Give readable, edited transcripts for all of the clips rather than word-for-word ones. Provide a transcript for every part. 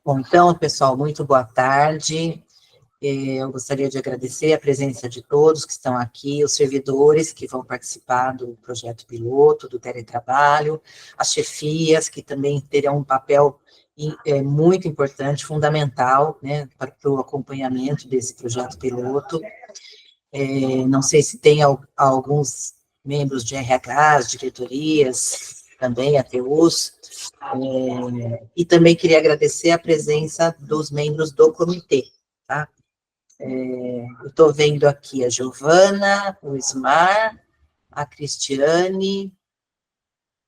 Bom, então, pessoal, muito boa tarde. Eu gostaria de agradecer a presença de todos que estão aqui, os servidores que vão participar do projeto piloto, do teletrabalho, as chefias, que também terão um papel muito importante, fundamental, né, para o acompanhamento desse projeto piloto. Não sei se tem alguns membros de RH, diretorias, também ATUs, e também queria agradecer a presença dos membros do comitê, tá? Eu estou vendo aqui a Giovana, o Ismar, a Cristiane,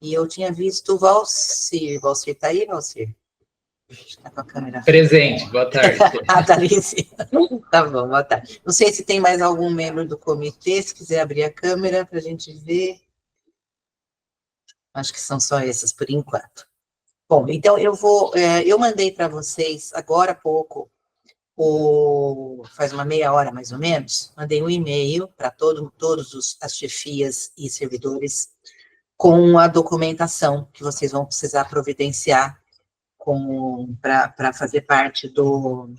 e eu tinha visto o Valcir. Valcir está aí, Valcir? Está com a câmera. Presente, boa tarde. Tá ali em cima. Tá bom, boa tarde. Não sei se tem mais algum membro do comitê, se quiser abrir a câmera para a gente ver. Acho que são só esses por enquanto. Bom, então eu mandei para vocês agora há pouco, faz uma meia hora mais ou menos, mandei um e-mail para todos as chefias e servidores com a documentação que vocês vão precisar providenciar para fazer parte do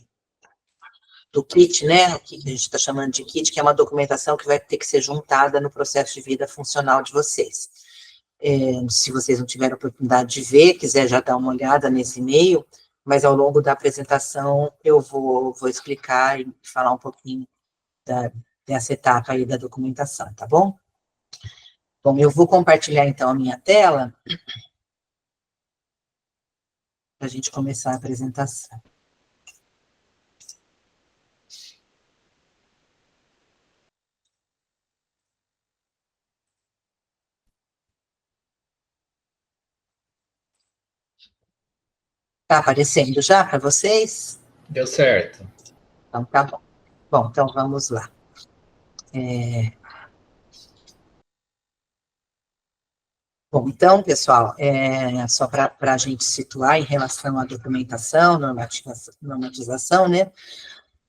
kit, né, que a gente está chamando de kit, que é uma documentação que vai ter que ser juntada no processo de vida funcional de vocês. Se vocês não tiveram oportunidade de ver, quiser já dar uma olhada nesse e-mail, mas ao longo da apresentação eu vou explicar e falar um pouquinho dessa etapa aí da documentação, tá bom? Bom, eu vou compartilhar então a minha tela para a gente começar a apresentação. Está aparecendo já para vocês? Deu certo. Então, tá bom. Bom, então vamos lá. Bom, então, pessoal, só para a gente situar em relação à documentação, normatização, né?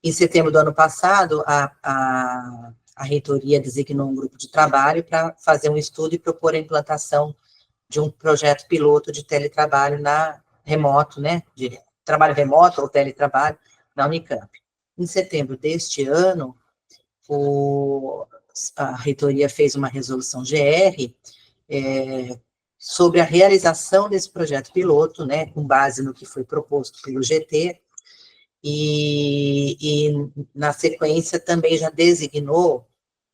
Em setembro do ano passado, a reitoria designou um grupo de trabalho para fazer um estudo e propor a implantação de um projeto piloto de teletrabalho remoto, né? De trabalho remoto ou teletrabalho na Unicamp. Em setembro deste ano, a reitoria fez uma resolução GR sobre a realização desse projeto piloto, né, com base no que foi proposto pelo GT, e na sequência também já designou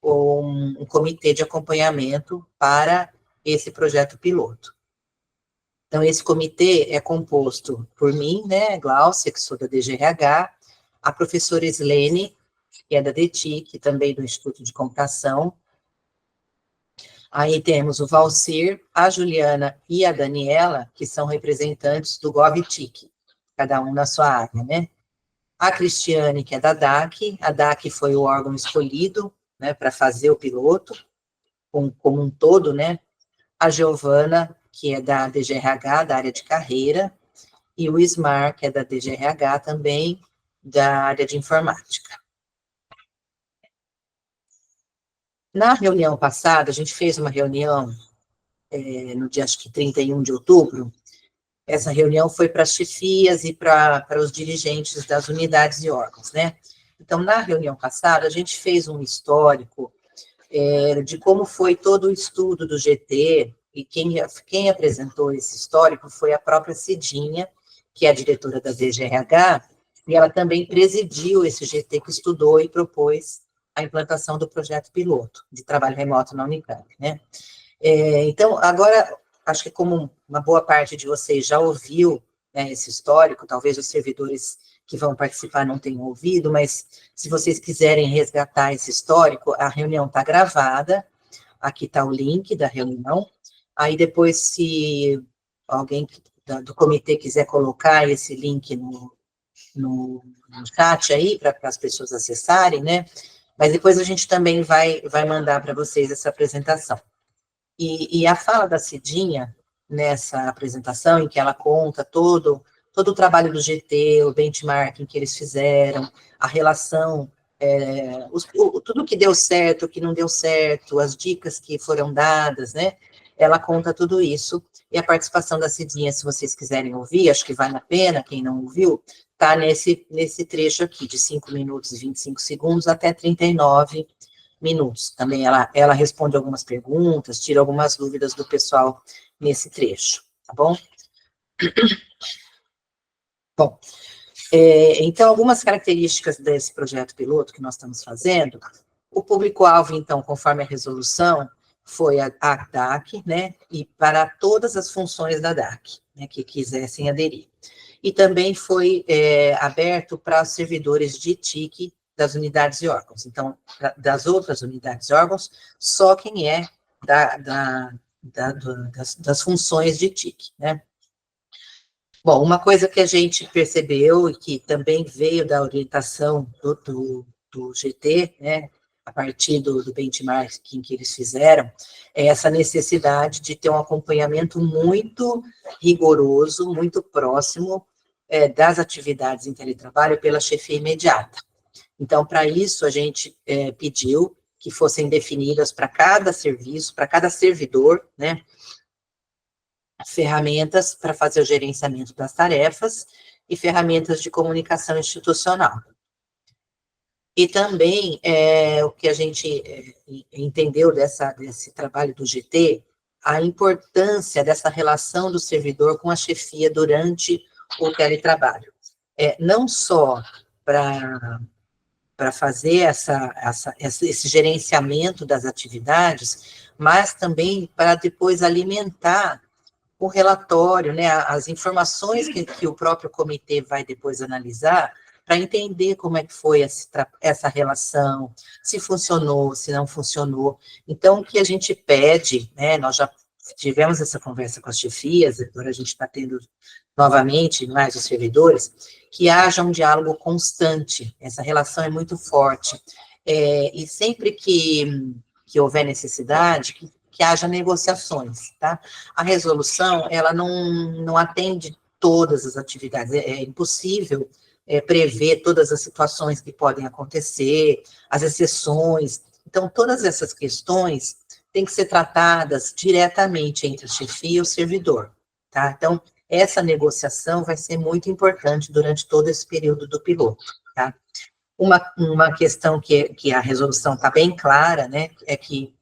um comitê de acompanhamento para esse projeto piloto. Então, esse comitê é composto por mim, né, Glaucia, que sou da DGRH, a professora Islene, que é da DETIC, também do Instituto de Computação. Aí temos o Valcir, a Juliana e a Daniela, que são representantes do GovTIC, cada um na sua área, né? A Cristiane, que é da DAC, a DAC foi o órgão escolhido, né, para fazer o piloto, como um todo, né? A Giovana, que é da DGRH, da área de carreira, e o Ismar, que é da DGRH também, da área de informática. Na reunião passada, a gente fez uma reunião no dia, acho que 31 de outubro, essa reunião foi para as chefias e para os dirigentes das unidades e órgãos, né? Então, na reunião passada, a gente fez um histórico de como foi todo o estudo do GT, e quem apresentou esse histórico foi a própria Cidinha, que é a diretora da DGRH, e ela também presidiu esse GT que estudou e propôs a implantação do projeto piloto de trabalho remoto na Unicamp, né? Então, agora, acho que como uma boa parte de vocês já ouviu, né, esse histórico, talvez os servidores que vão participar não tenham ouvido, mas se vocês quiserem resgatar esse histórico, a reunião está gravada, aqui está o link da reunião, aí depois, se alguém do comitê quiser colocar esse link no chat aí, para as pessoas acessarem, né, mas depois a gente também vai mandar para vocês essa apresentação. E a fala da Cidinha, nessa apresentação, em que ela conta todo o trabalho do GT, o benchmarking que eles fizeram, a relação tudo que deu certo, o que não deu certo, as dicas que foram dadas, né? Ela conta tudo isso, e a participação da Cidinha, se vocês quiserem ouvir, acho que vale a pena, quem não ouviu, tá nesse trecho aqui, de 5 minutos e 25 segundos até 39 minutos. Também ela responde algumas perguntas, tira algumas dúvidas do pessoal nesse trecho, tá bom? Bom, então, algumas características desse projeto piloto que nós estamos fazendo, o público-alvo, então, conforme a resolução, foi a DAC, né, e para todas as funções da DAC, né, que quisessem aderir. E também foi aberto para os servidores de TIC das unidades e órgãos. Então, das outras unidades e órgãos, só quem é das funções de TIC, né. Bom, uma coisa que a gente percebeu e que também veio da orientação do GT, né, a partir do benchmarking que eles fizeram, é essa necessidade de ter um acompanhamento muito rigoroso, muito próximo das atividades em teletrabalho pela chefia imediata. Então, para isso, a gente pediu que fossem definidas para cada serviço, para cada servidor, né, ferramentas para fazer o gerenciamento das tarefas e ferramentas de comunicação institucional. E também, o que a gente entendeu desse trabalho do GT, a importância dessa relação do servidor com a chefia durante o teletrabalho. Não só para fazer esse gerenciamento das atividades, mas também para depois alimentar o relatório, né, as informações que o próprio comitê vai depois analisar, para entender como é que foi essa relação, se funcionou, se não funcionou. Então, o que a gente pede, né, nós já tivemos essa conversa com as chefias, agora a gente está tendo novamente mais os servidores, que haja um diálogo constante, essa relação é muito forte, e sempre que houver necessidade, que haja negociações, tá? A resolução, ela não atende todas as atividades, é impossível prever todas as situações que podem acontecer, as exceções, então, todas essas questões têm que ser tratadas diretamente entre a chefia e o servidor, tá? Então, essa negociação vai ser muito importante durante todo esse período do piloto, tá? Uma questão que a resolução está bem clara, né, é que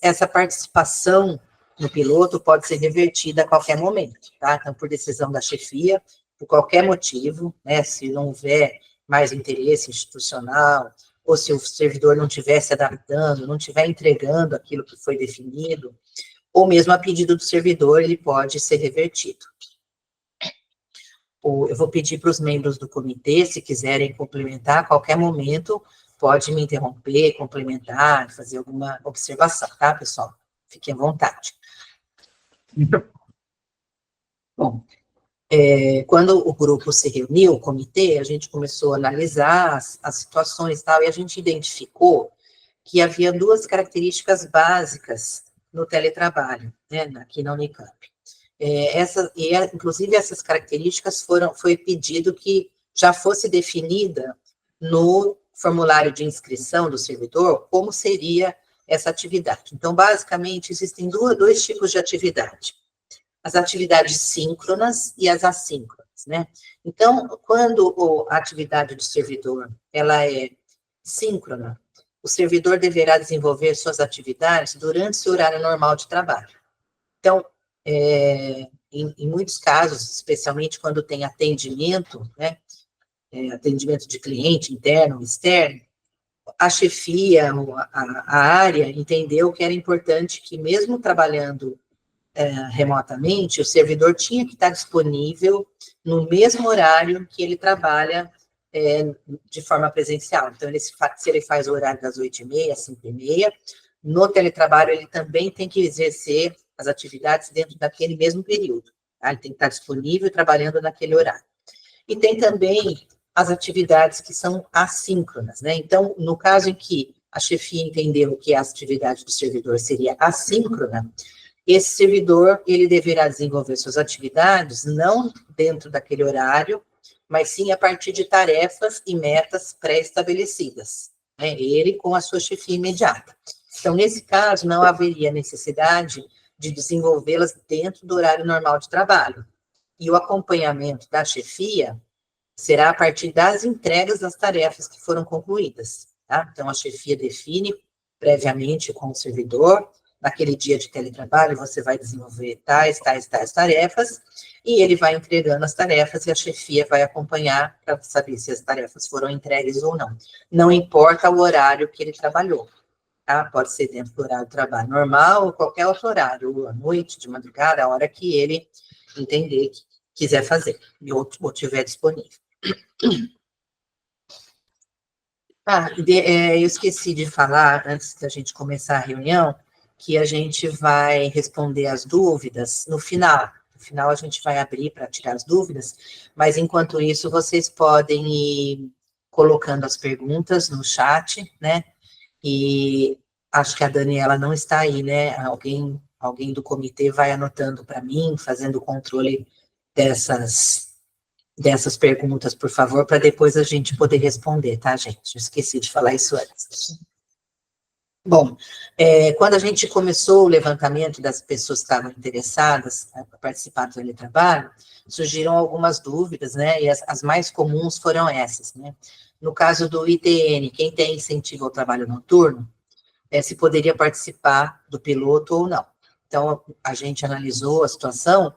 essa participação no piloto pode ser revertida a qualquer momento, tá? Então, por decisão da chefia, por qualquer motivo, né, se não houver mais interesse institucional, ou se o servidor não estiver se adaptando, não estiver entregando aquilo que foi definido, ou mesmo a pedido do servidor, ele pode ser revertido. Eu vou pedir para os membros do comitê, se quiserem complementar, a qualquer momento, pode me interromper, complementar, fazer alguma observação, tá, pessoal? Fiquem à vontade. Bom, quando o grupo se reuniu, o comitê, a gente começou a analisar as situações e tal, e a gente identificou que havia duas características básicas no teletrabalho, né, aqui na Unicamp. Inclusive, essas características foi pedido que já fosse definida no formulário de inscrição do servidor como seria essa atividade. Então, basicamente, existem dois tipos de atividade. As atividades síncronas e as assíncronas, né? Então, quando a atividade do servidor, ela é síncrona, o servidor deverá desenvolver suas atividades durante seu horário normal de trabalho. Então, em muitos casos, especialmente quando tem atendimento, né, atendimento de cliente interno, externo, a chefia, a área entendeu que era importante que, mesmo trabalhando remotamente, o servidor tinha que estar disponível no mesmo horário que ele trabalha de forma presencial. Então, se ele faz o horário das 8h30 às 5h30, no teletrabalho ele também tem que exercer as atividades dentro daquele mesmo período. Tá? Ele tem que estar disponível trabalhando naquele horário. E tem também as atividades que são assíncronas, né? Então, no caso em que a chefia entendeu que a atividade do servidor seria assíncrona, esse servidor, ele deverá desenvolver suas atividades não dentro daquele horário, mas sim a partir de tarefas e metas pré-estabelecidas, né? Ele com a sua chefia imediata. Então, nesse caso, não haveria necessidade de desenvolvê-las dentro do horário normal de trabalho. E o acompanhamento da chefia será a partir das entregas das tarefas que foram concluídas, tá? Então, a chefia define previamente com o servidor, naquele dia de teletrabalho, você vai desenvolver tais tarefas, e ele vai entregando as tarefas e a chefia vai acompanhar para saber se as tarefas foram entregues ou não. Não importa o horário que ele trabalhou, tá? Pode ser dentro do horário de trabalho normal ou qualquer outro horário, ou à noite, de madrugada, a hora que ele entender que quiser fazer, ou tiver disponível. Eu esqueci de falar, antes da gente começar a reunião, que a gente vai responder as dúvidas no final. No final, a gente vai abrir para tirar as dúvidas, mas, enquanto isso, vocês podem ir colocando as perguntas no chat, né? E acho que a Daniela não está aí, né? Alguém do comitê vai anotando para mim, fazendo o controle dessas perguntas, por favor, para depois a gente poder responder, tá, gente? Eu esqueci de falar isso antes. Bom, quando a gente começou o levantamento das pessoas que estavam interessadas a participar do teletrabalho, surgiram algumas dúvidas, né? E as mais comuns foram essas, né? No caso do ITN, quem tem incentivo ao trabalho noturno, se poderia participar do piloto ou não. Então, a gente analisou a situação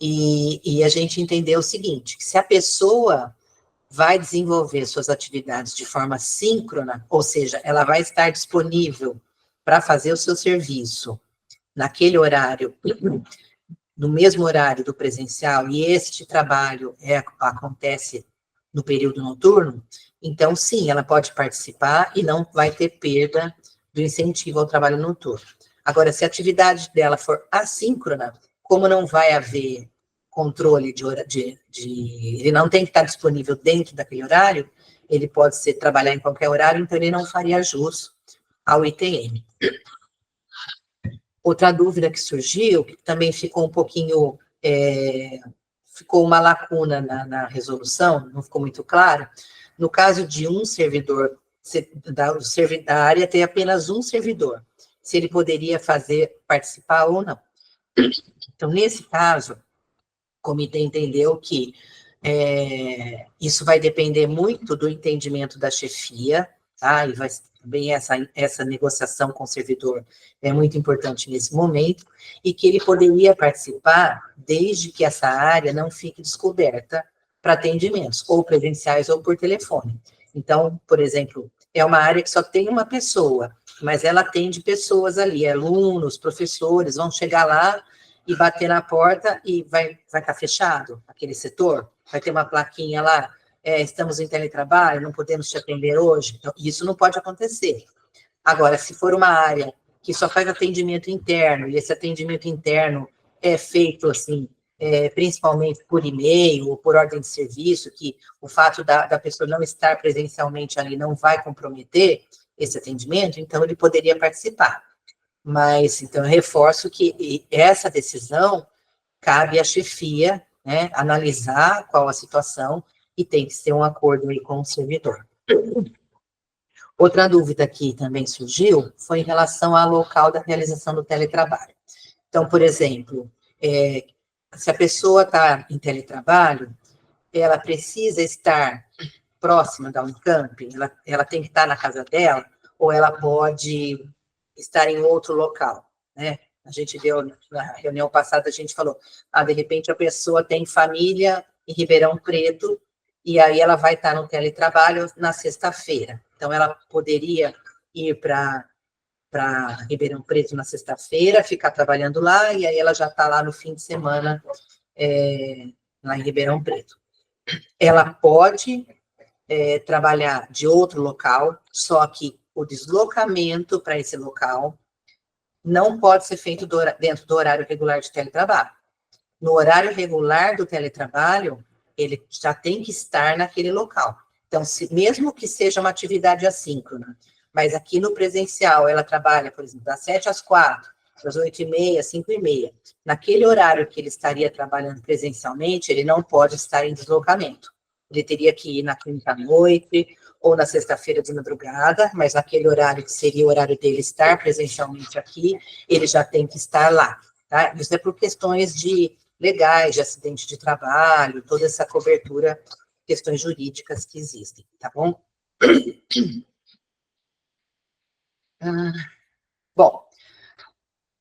e a gente entendeu o seguinte, que se a pessoa vai desenvolver suas atividades de forma síncrona, ou seja, ela vai estar disponível para fazer o seu serviço naquele horário, no mesmo horário do presencial, e este trabalho acontece no período noturno, então, sim, ela pode participar e não vai ter perda do incentivo ao trabalho noturno. Agora, se a atividade dela for assíncrona, como não vai haver controle ele não tem que estar disponível dentro daquele horário, ele pode trabalhar em qualquer horário, então ele não faria jus ao ITM. Outra dúvida que surgiu, que também ficou um pouquinho, ficou uma lacuna na resolução, não ficou muito claro, no caso de um servidor, da área ter apenas um servidor, se ele poderia participar ou não. Então, nesse caso, o comitê entendeu que isso vai depender muito do entendimento da chefia, tá? E vai também essa negociação com o servidor é muito importante nesse momento, e que ele poderia participar desde que essa área não fique descoberta para atendimentos, ou presenciais ou por telefone. Então, por exemplo, é uma área que só tem uma pessoa, mas ela atende pessoas ali, alunos, professores, vão chegar lá e bater na porta e vai estar fechado aquele setor, vai ter uma plaquinha lá, estamos em teletrabalho, não podemos te atender hoje. Então, isso não pode acontecer. Agora, se for uma área que só faz atendimento interno, e esse atendimento interno é feito, assim, principalmente por e-mail ou por ordem de serviço, que o fato da pessoa não estar presencialmente ali não vai comprometer esse atendimento, então ele poderia participar. Mas, então, eu reforço que essa decisão cabe à chefia, né, analisar qual a situação e tem que ser um acordo aí com o servidor. Outra dúvida que também surgiu foi em relação ao local da realização do teletrabalho. Então, por exemplo, se a pessoa está em teletrabalho, ela precisa estar próxima da Unicamp, ela tem que estar na casa dela, ou ela pode estar em outro local, né? A gente viu na reunião passada, a gente falou, de repente a pessoa tem família em Ribeirão Preto, e aí ela vai estar no teletrabalho na sexta-feira. Então, ela poderia ir para Ribeirão Preto na sexta-feira, ficar trabalhando lá, e aí ela já está lá no fim de semana, lá em Ribeirão Preto. Ela pode trabalhar de outro local, só que o deslocamento para esse local não pode ser feito dentro do horário regular de teletrabalho. No horário regular do teletrabalho, ele já tem que estar naquele local. Então, mesmo que seja uma atividade assíncrona, mas aqui no presencial ela trabalha, por exemplo, das 7 às 4, das 8h30, 5h30, naquele horário que ele estaria trabalhando presencialmente, ele não pode estar em deslocamento. ele teria que ir na quinta à noite, ou na sexta-feira de madrugada, mas naquele horário que seria o horário dele estar presencialmente aqui, ele já tem que estar lá, tá? Isso é por questões legais, de acidente de trabalho, toda essa cobertura, questões jurídicas que existem, tá bom? Bom,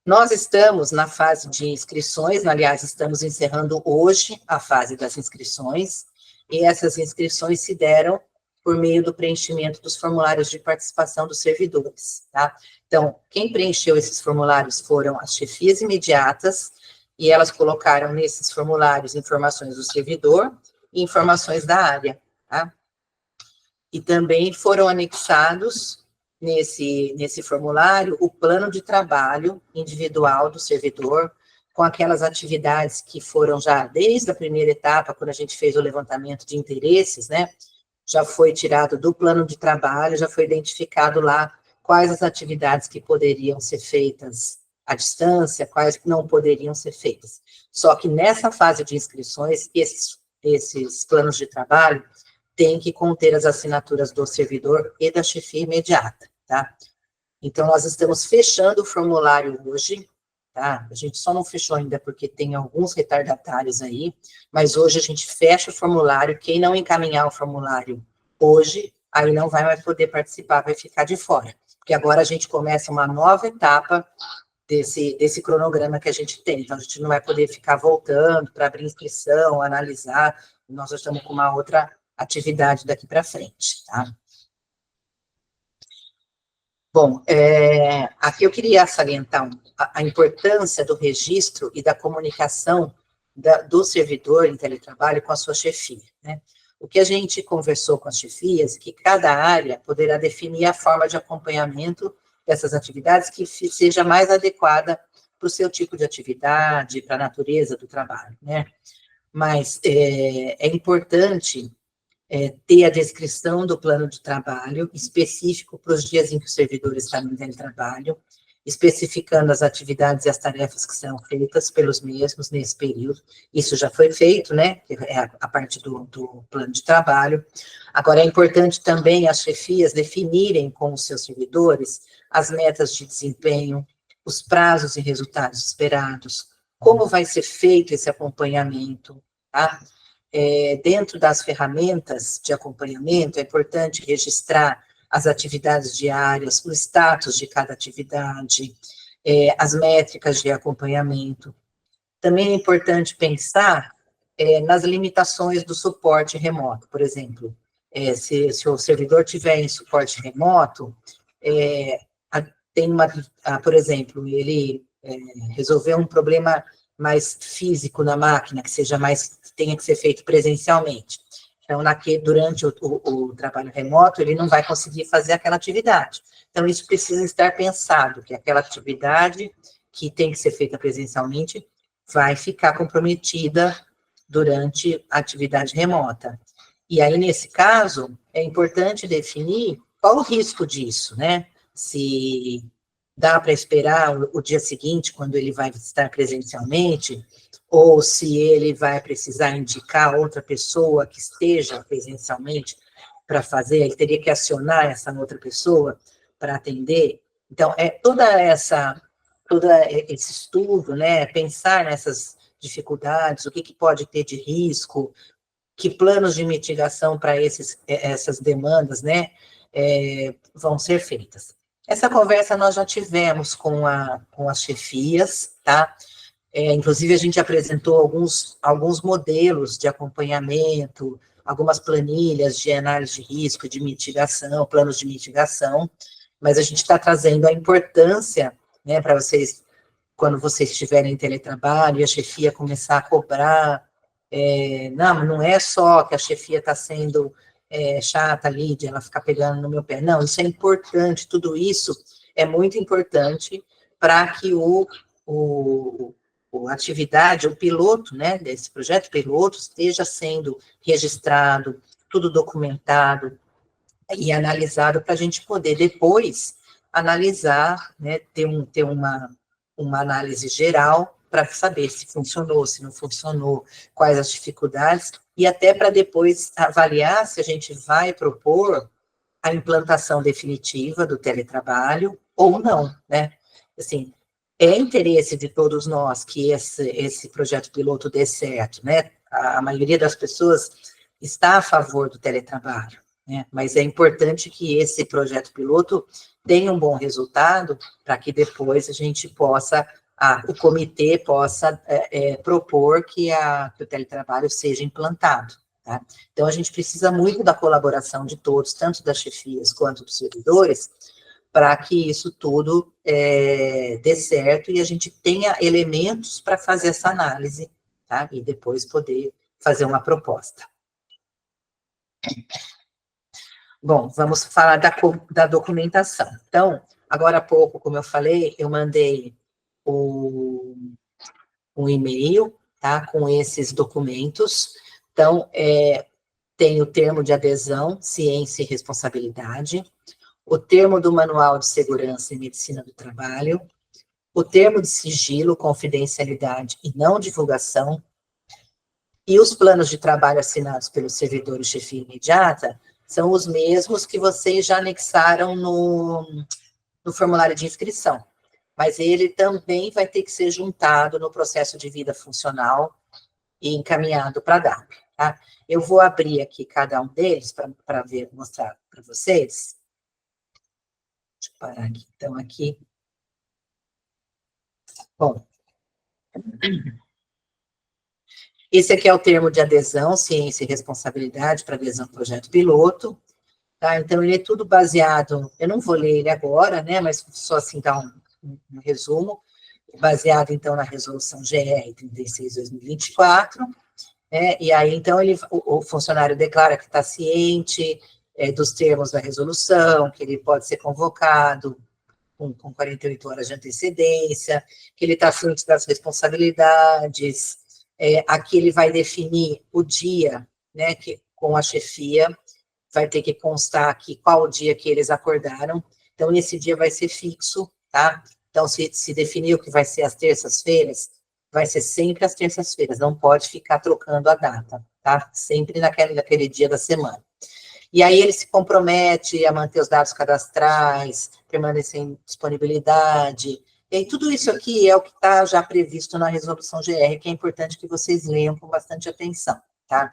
nós estamos na fase de inscrições, aliás, estamos encerrando hoje a fase das inscrições, e essas inscrições se deram por meio do preenchimento dos formulários de participação dos servidores, tá? Então, quem preencheu esses formulários foram as chefias imediatas, e elas colocaram nesses formulários informações do servidor e informações da área, tá? E também foram anexados nesse formulário o plano de trabalho individual do servidor, com aquelas atividades que foram já desde a primeira etapa, quando a gente fez o levantamento de interesses, né? Já foi tirado do plano de trabalho, já foi identificado lá quais as atividades que poderiam ser feitas à distância, quais não poderiam ser feitas. Só que nessa fase de inscrições, esses planos de trabalho têm que conter as assinaturas do servidor e da chefia imediata, tá? Então, nós estamos fechando o formulário hoje, tá? A gente só não fechou ainda porque tem alguns retardatários aí, mas hoje a gente fecha o formulário. Quem não encaminhar o formulário hoje, aí não vai mais poder participar, vai ficar de fora. Porque agora a gente começa uma nova etapa desse cronograma que a gente tem. Então, a gente não vai poder ficar voltando para abrir inscrição, analisar. Nós já estamos com uma outra atividade daqui para frente, tá? Bom, aqui eu queria salientar a importância do registro e da comunicação do servidor em teletrabalho com a sua chefia, né? O que a gente conversou com as chefias é que cada área poderá definir a forma de acompanhamento dessas atividades que seja mais adequada para o seu tipo de atividade, para a natureza do trabalho, né? Mas é importante ter a descrição do plano de trabalho específico para os dias em que o servidor está no teletrabalho, especificando as atividades e as tarefas que serão feitas pelos mesmos nesse período. Isso já foi feito, né? É a parte do plano de trabalho. Agora, é importante também as chefias definirem com os seus servidores as metas de desempenho, os prazos e resultados esperados, como vai ser feito esse acompanhamento, tá? Dentro das ferramentas de acompanhamento, é importante registrar as atividades diárias, o status de cada atividade, as métricas de acompanhamento. Também é importante pensar nas limitações do suporte remoto, por exemplo, se o servidor tiver em suporte remoto, tem por exemplo, ele resolveu um problema mais físico na máquina, que tenha que ser feito presencialmente. Então, durante o trabalho remoto, ele não vai conseguir fazer aquela atividade. Então, isso precisa estar pensado, que aquela atividade que tem que ser feita presencialmente vai ficar comprometida durante a atividade remota. E aí, nesse caso, é importante definir qual o risco disso, né? Se dá para esperar o dia seguinte, quando ele vai estar presencialmente, ou se ele vai precisar indicar outra pessoa que esteja presencialmente para fazer, ele teria que acionar essa outra pessoa para atender. Então, todo esse estudo, né, pensar nessas dificuldades, o que pode ter de risco, que planos de mitigação para essas demandas, né, vão ser feitas. Essa conversa nós já tivemos com as chefias, tá? Inclusive, a gente apresentou alguns modelos de acompanhamento, algumas planilhas de análise de risco, de mitigação, planos de mitigação, mas a gente está trazendo a importância, né, para vocês, quando vocês estiverem em teletrabalho e a chefia começar a cobrar, não é só que a chefia está sendo chata ali, de ela ficar pegando no meu pé, não, isso é importante, tudo isso é muito importante para que a atividade, o piloto, né, desse projeto piloto esteja sendo registrado, tudo documentado e analisado para a gente poder depois analisar, né, ter uma análise geral para saber se funcionou, se não funcionou, quais as dificuldades, e até para depois avaliar se a gente vai propor a implantação definitiva do teletrabalho ou não, né? Assim, é interesse de todos nós que esse projeto piloto dê certo, né? A maioria das pessoas está a favor do teletrabalho, né? Mas é importante que esse projeto piloto tenha um bom resultado para que depois a gente possa, o comitê possa propor que o teletrabalho seja implantado, tá? Então, a gente precisa muito da colaboração de todos, tanto das chefias quanto dos servidores, para que isso tudo dê certo e a gente tenha elementos para fazer essa análise, tá? E depois poder fazer uma proposta. Bom, vamos falar da documentação. Então, agora há pouco, como eu falei, eu mandei um e-mail, tá, com esses documentos. Então, tem o termo de adesão, ciência e responsabilidade, o termo do Manual de Segurança e Medicina do Trabalho, o termo de sigilo, confidencialidade e não divulgação, e os planos de trabalho assinados pelo servidor e chefia imediata são os mesmos que vocês já anexaram no formulário de inscrição, mas ele também vai ter que ser juntado no processo de vida funcional e encaminhado para a DAP, tá? Eu vou abrir aqui cada um deles para mostrar para vocês. Deixa eu parar aqui. Então, aqui. Bom. Esse aqui é o termo de adesão, ciência e responsabilidade para adesão ao projeto piloto, tá? Então, ele é tudo baseado, eu não vou ler ele agora, né, mas só assim dar um resumo, baseado, então, na resolução GR 36/2024, e aí, então, o funcionário declara que está ciente dos termos da resolução, que ele pode ser convocado com 48 horas de antecedência, que ele está ciente das responsabilidades. Aqui ele vai definir o dia, né, que com a chefia, vai ter que constar aqui qual o dia que eles acordaram, então esse dia vai ser fixo, tá? Então, se definiu que vai ser às terças-feiras, vai ser sempre às terças-feiras, não pode ficar trocando a data, tá? Sempre naquele dia da semana. E aí ele se compromete a manter os dados cadastrais, permanecer em disponibilidade. E aí tudo isso aqui é o que está já previsto na resolução GR, que é importante que vocês leiam com bastante atenção, tá?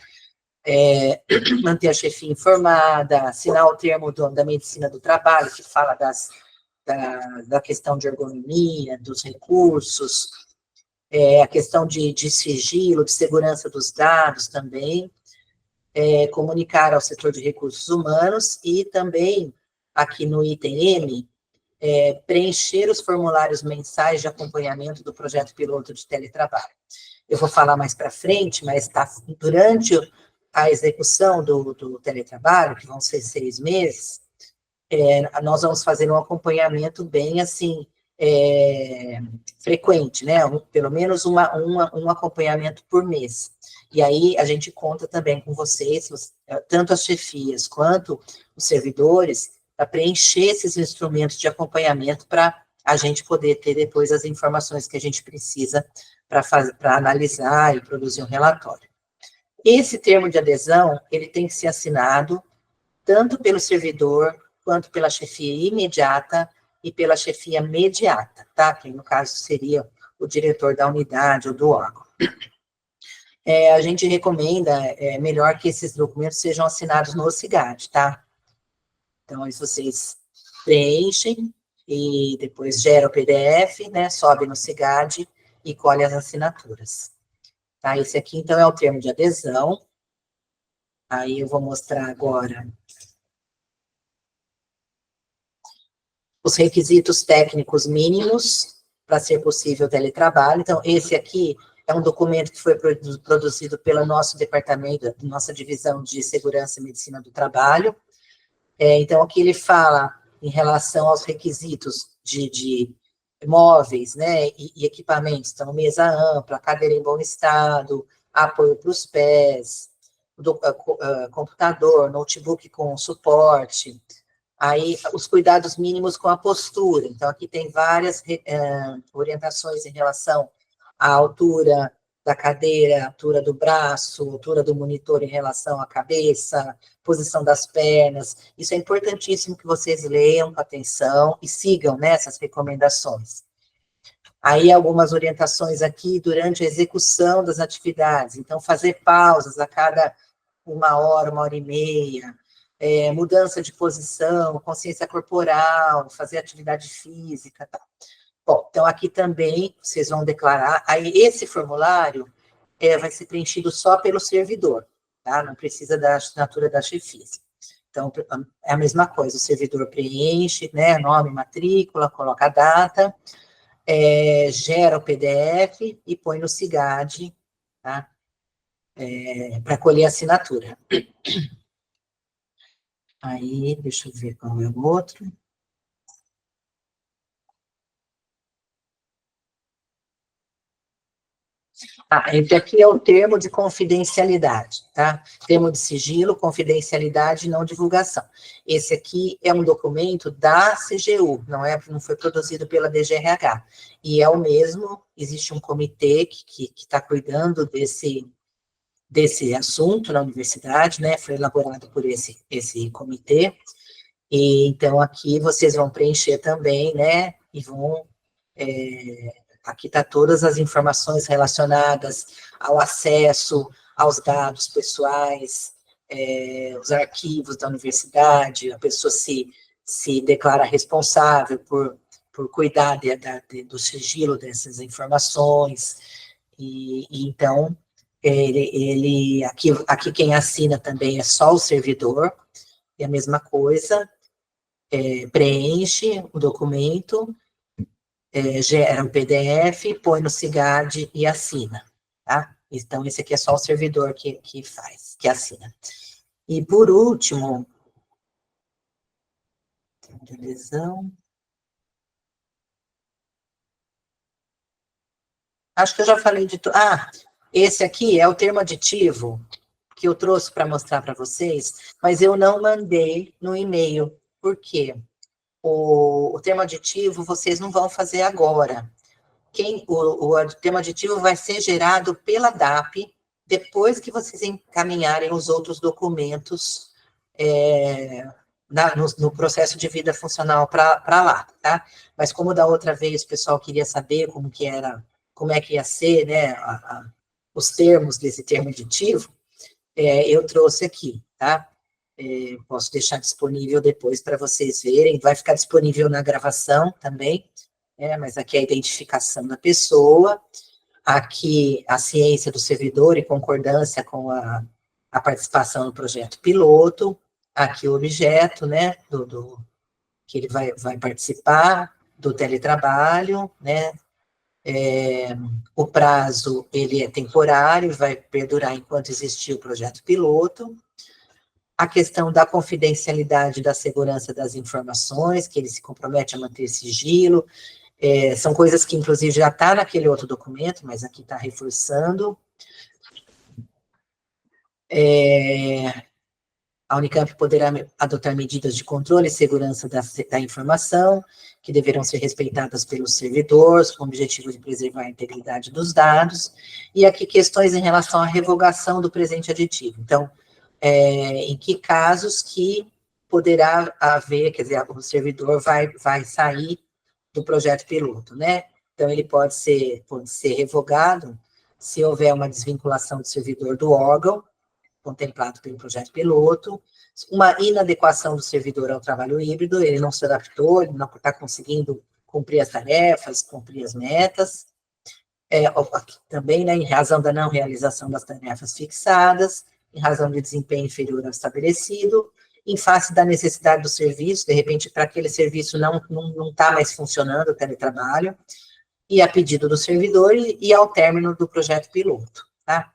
Manter a chefia informada, assinar o termo da medicina do trabalho, que fala da questão de ergonomia, dos recursos, a questão de sigilo, de segurança dos dados também, comunicar ao setor de recursos humanos e também, aqui no item M, preencher os formulários mensais de acompanhamento do projeto piloto de teletrabalho. Eu vou falar mais para frente, mas durante a execução do teletrabalho, que vão ser 6 meses, nós vamos fazer um acompanhamento bem, assim, frequente, né? Pelo menos um acompanhamento por mês. E aí, a gente conta também com vocês, tanto as chefias quanto os servidores, para preencher esses instrumentos de acompanhamento para a gente poder ter depois as informações que a gente precisa para analisar e produzir um relatório. Esse termo de adesão, ele tem que ser assinado tanto pelo servidor, quanto pela chefia imediata e pela chefia mediata, tá? Que no caso seria o diretor da unidade ou do órgão. A gente recomenda, melhor que esses documentos sejam assinados no CIGAD, tá? Então, aí vocês preenchem e depois gera o PDF, né, sobe no CIGAD e colhe as assinaturas. Tá? Esse aqui, então, é o termo de adesão. Aí eu vou mostrar agora os requisitos técnicos mínimos para ser possível o teletrabalho. Então, esse aqui é um documento que foi produzido pelo nosso departamento, nossa divisão de Segurança e Medicina do Trabalho. Então, aqui ele fala em relação aos requisitos de móveis, né, e equipamentos. Então, mesa ampla, cadeira em bom estado, apoio para os pés, computador, notebook com suporte. Aí, os cuidados mínimos com a postura. Então, aqui tem várias orientações em relação à altura, da cadeira, altura do braço, altura do monitor em relação à cabeça, posição das pernas. Isso é importantíssimo que vocês leiam com atenção e sigam nessas recomendações. Aí algumas orientações aqui durante a execução das atividades. Então, fazer pausas a cada 1 hora, 1 hora e meia, mudança de posição, consciência corporal, fazer atividade física, tá? Bom, então aqui também vocês vão declarar, aí esse formulário vai ser preenchido só pelo servidor, tá? Não precisa da assinatura da chefia. Então, é a mesma coisa, o servidor preenche, né, nome, matrícula, coloca a data, gera o PDF e põe no SIGAD, tá? Para colher a assinatura. Aí, deixa eu ver qual é o outro. Esse aqui é o termo de confidencialidade, tá? Termo de sigilo, confidencialidade e não divulgação. Esse aqui é um documento da CGU, não foi produzido pela DGRH. E é o mesmo, existe um comitê que está cuidando desse assunto na universidade, né? Foi elaborado por esse comitê. E, então, aqui vocês vão preencher também, né? E vão... aqui está todas as informações relacionadas ao acesso aos dados pessoais, os arquivos da universidade, a pessoa se declara responsável por cuidar do sigilo dessas informações, e então, aqui quem assina também é só o servidor, é a mesma coisa, preenche o documento, gera um PDF, põe no SIGAD e assina, tá? Então, esse aqui é só o servidor que faz, que assina. E, por último, televisão. Acho que eu já falei de tudo. Esse aqui é o termo aditivo que eu trouxe para mostrar para vocês, mas eu não mandei no e-mail. Por quê? O termo aditivo vocês não vão fazer agora. O termo aditivo vai ser gerado pela DAP depois que vocês encaminharem os outros documentos no processo de vida funcional para lá, tá? Mas como da outra vez o pessoal queria saber como é que ia ser, né, os termos desse termo aditivo, eu trouxe aqui, tá? Posso deixar disponível depois para vocês verem, vai ficar disponível na gravação também, mas aqui é a identificação da pessoa, aqui a ciência do servidor e concordância com a participação no projeto piloto, aqui o objeto, né, que ele vai participar, do teletrabalho, né, o prazo, ele é temporário, vai perdurar enquanto existir o projeto piloto, a questão da confidencialidade da segurança das informações, que ele se compromete a manter sigilo, são coisas que, inclusive, já está naquele outro documento, mas aqui está reforçando. A Unicamp poderá adotar medidas de controle e segurança da informação, que deverão ser respeitadas pelos servidores, com o objetivo de preservar a integridade dos dados, e aqui questões em relação à revogação do presente aditivo. Então, em que casos que poderá haver, quer dizer, o servidor vai sair do projeto piloto, né? Então, ele pode ser revogado se houver uma desvinculação do servidor do órgão, contemplado pelo projeto piloto, uma inadequação do servidor ao trabalho híbrido, ele não se adaptou, ele não está conseguindo cumprir as tarefas, cumprir as metas, também, né, em razão da não realização das tarefas fixadas, em razão de desempenho inferior ao estabelecido, em face da necessidade do serviço, de repente, para aquele serviço não está mais funcionando o teletrabalho, e a pedido do servidor e ao término do projeto piloto, tá?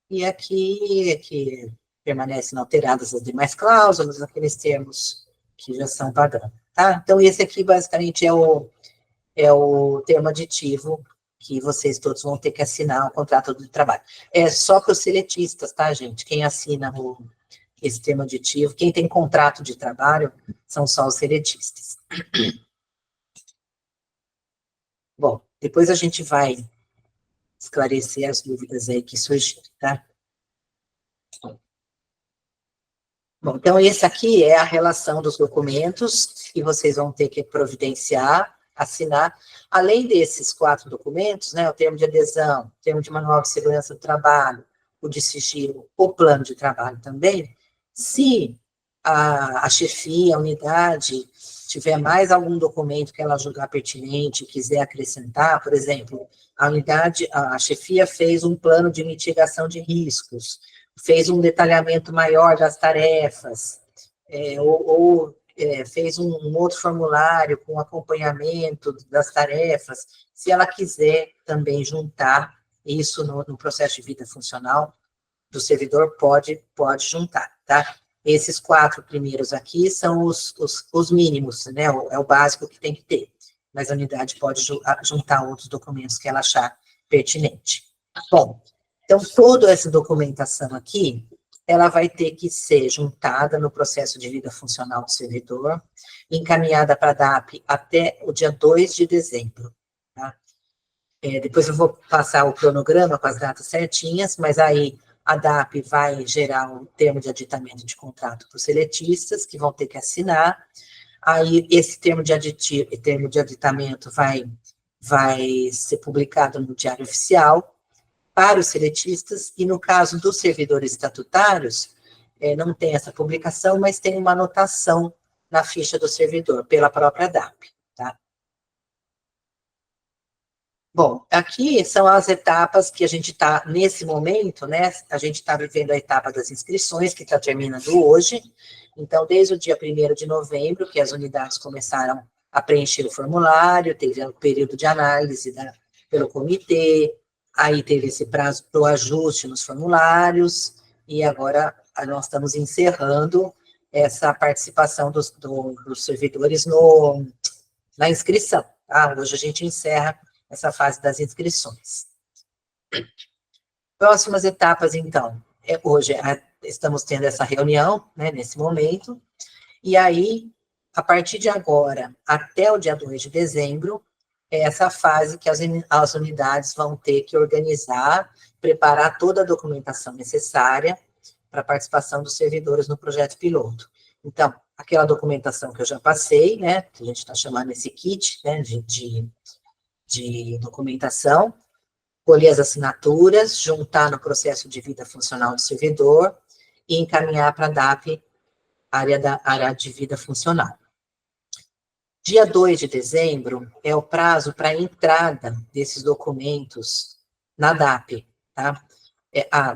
E aqui permanecem inalteradas as demais cláusulas, aqueles termos que já são padrão, tá? Então, esse aqui, basicamente, é o termo aditivo que vocês todos vão ter que assinar o contrato de trabalho. É só para os seletistas, tá, gente? Quem assina esse termo aditivo, quem tem contrato de trabalho, são só os seletistas. Bom, depois a gente vai esclarecer as dúvidas aí que surgiram, tá? Bom, então esse aqui é a relação dos documentos que vocês vão ter que providenciar, assinar. Além desses 4 documentos, né, o termo de adesão, o termo de manual de segurança do trabalho, o de sigilo, o plano de trabalho também, se a chefia, a unidade, tiver mais algum documento que ela julgar pertinente, quiser acrescentar, por exemplo, a unidade, a chefia fez um plano de mitigação de riscos, fez um detalhamento maior das tarefas, fez um outro formulário com acompanhamento das tarefas, se ela quiser também juntar isso no processo de vida funcional do servidor, pode juntar, tá? Esses 4 primeiros aqui são os mínimos, né? É o básico que tem que ter, mas a unidade pode juntar outros documentos que ela achar pertinente. Bom, então, toda essa documentação aqui, ela vai ter que ser juntada no processo de vida funcional do servidor, encaminhada para a DAP até o dia 2 de dezembro, tá? Depois eu vou passar o cronograma com as datas certinhas, mas aí a DAP vai gerar um termo de aditamento de contrato para os seletistas, que vão ter que assinar. Aí esse termo de aditamento vai ser publicado no Diário Oficial para os seletistas, e no caso dos servidores estatutários, não tem essa publicação, mas tem uma anotação na ficha do servidor, pela própria DAP, tá? Bom, aqui são as etapas que a gente está, nesse momento, né, a gente está vivendo a etapa das inscrições, que está terminando hoje, então, desde o dia 1º de novembro, que as unidades começaram a preencher o formulário, teve o período de análise pelo comitê, aí teve esse prazo para o ajuste nos formulários, e agora nós estamos encerrando essa participação dos servidores na inscrição, tá? Hoje a gente encerra essa fase das inscrições. Próximas etapas, então, hoje estamos tendo essa reunião, né, nesse momento, e aí, a partir de agora, até o dia 2 de dezembro, é essa fase que as unidades vão ter que organizar, preparar toda a documentação necessária para a participação dos servidores no projeto piloto. Então, aquela documentação que eu já passei, né, que a gente está chamando esse kit, né, de documentação, colher as assinaturas, juntar no processo de vida funcional do servidor e encaminhar para a DAP, área de vida funcional. Dia 2 de dezembro é o prazo para a entrada desses documentos na DAP, tá?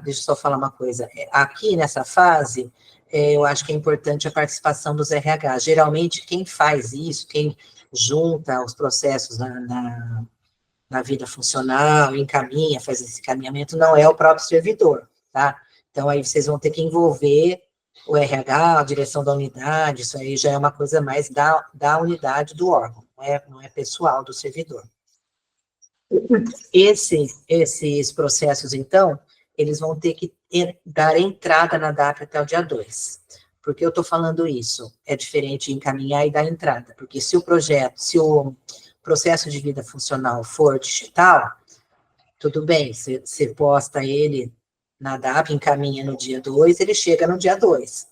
Deixa eu só falar uma coisa. Aqui nessa fase, eu acho que é importante a participação dos RH. Geralmente, quem faz isso, quem junta os processos na vida funcional, encaminha, faz esse encaminhamento, não é o próprio servidor, tá? Então, aí vocês vão ter que envolver o RH, a direção da unidade, isso aí já é uma coisa mais da unidade do órgão, não é pessoal do servidor. Esses processos, então, eles vão ter que dar entrada na DAP até o dia 2. Por que eu estou falando isso? É diferente de encaminhar e dar entrada, porque se o processo de vida funcional for digital, tudo bem, você posta ele na DAP, encaminha no dia 2, ele chega no dia 2.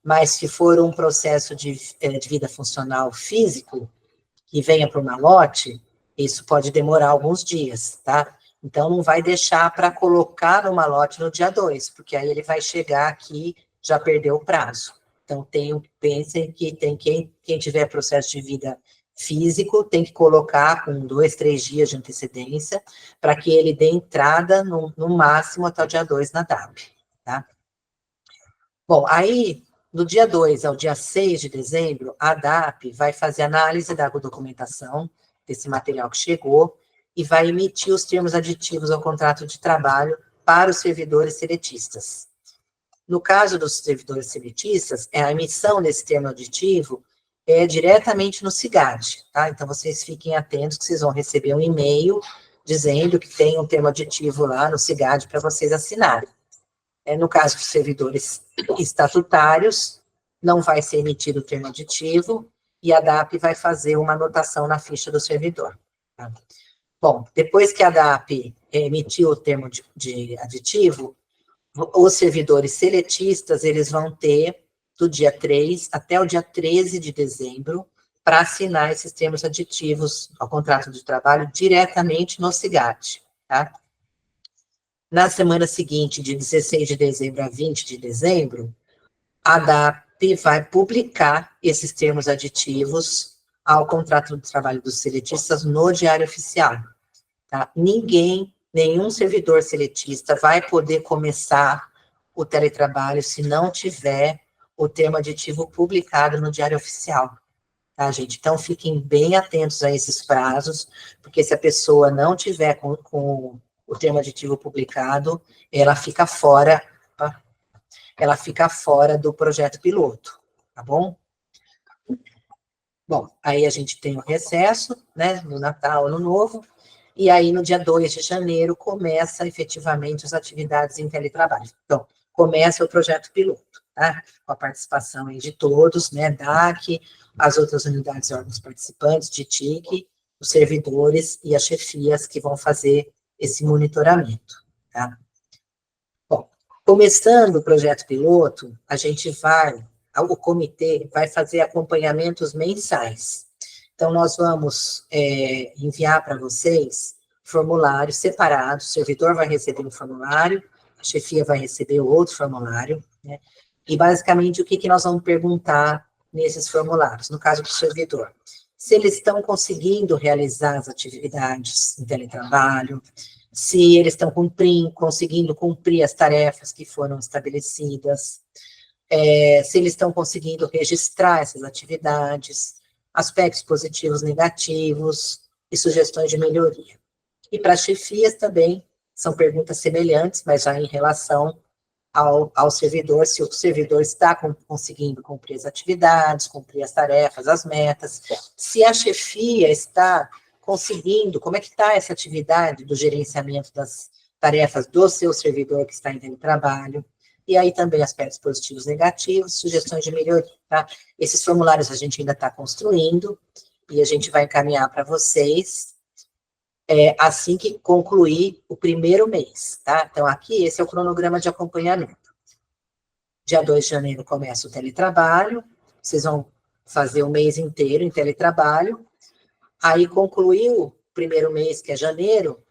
Mas se for um processo de vida funcional físico, que venha para o malote, isso pode demorar alguns dias, tá? Então, não vai deixar para colocar no malote no dia 2, porque aí ele vai chegar aqui, já perdeu o prazo. Então, pensem que quem tiver processo de vida físico tem que colocar com 2, 3 dias de antecedência, para que ele dê entrada no máximo até o dia 2 na DAP, tá? Bom, aí, do dia 2 ao dia 6 de dezembro, a DAP vai fazer análise da documentação desse material que chegou e vai emitir os termos aditivos ao contrato de trabalho para os servidores seletistas. No caso dos servidores seletistas, a emissão desse termo aditivo é diretamente no SIGAD, tá? Então, vocês fiquem atentos que vocês vão receber um e-mail dizendo que tem um termo aditivo lá no SIGAD para vocês assinarem. No caso dos servidores estatutários, não vai ser emitido o termo aditivo e a DAP vai fazer uma anotação na ficha do servidor, tá? Bom, depois que a DAP emitiu o termo de aditivo, os servidores seletistas, eles vão ter do dia 3 até o dia 13 de dezembro para assinar esses termos aditivos ao contrato de trabalho diretamente no SIGAD, tá? Na semana seguinte, de 16 de dezembro a 20 de dezembro, a DAP vai publicar esses termos aditivos ao contrato de trabalho dos seletistas no Diário Oficial, tá? Nenhum servidor seletista vai poder começar o teletrabalho se não tiver o termo aditivo publicado no Diário Oficial, tá, gente? Então, fiquem bem atentos a esses prazos, porque se a pessoa não tiver com o termo aditivo publicado, ela fica fora do projeto piloto, tá bom? Bom, aí a gente tem o recesso, né, no Natal, Ano Novo, e aí no dia 2 de janeiro começa efetivamente as atividades em teletrabalho. Então, começa o projeto piloto, tá? Com a participação aí de todos, né, DAC, as outras unidades e órgãos participantes, de TIC, os servidores e as chefias que vão fazer esse monitoramento, tá? Bom, começando o projeto piloto, o comitê vai fazer acompanhamentos mensais. Então, nós vamos enviar para vocês formulários separados, o servidor vai receber um formulário, a chefia vai receber outro formulário, né? E, basicamente, o que nós vamos perguntar nesses formulários, no caso do servidor? Se eles estão conseguindo realizar as atividades em teletrabalho, se eles estão conseguindo cumprir as tarefas que foram estabelecidas, se eles estão conseguindo registrar essas atividades, aspectos positivos, negativos e sugestões de melhoria. E para as chefias também são perguntas semelhantes, mas já em relação ao servidor, se o servidor está conseguindo cumprir as atividades, cumprir as tarefas, as metas, se a chefia está conseguindo, como é que está essa atividade do gerenciamento das tarefas do seu servidor que está em teletrabalho, e aí também aspectos positivos e negativos, sugestões de melhoria, tá? Esses formulários a gente ainda está construindo, e a gente vai encaminhar para vocês assim que concluir o primeiro mês, tá? Então, aqui, esse é o cronograma de acompanhamento. Dia 2 de janeiro começa o teletrabalho, vocês vão fazer o mês inteiro em teletrabalho, aí concluiu o primeiro mês, que é janeiro,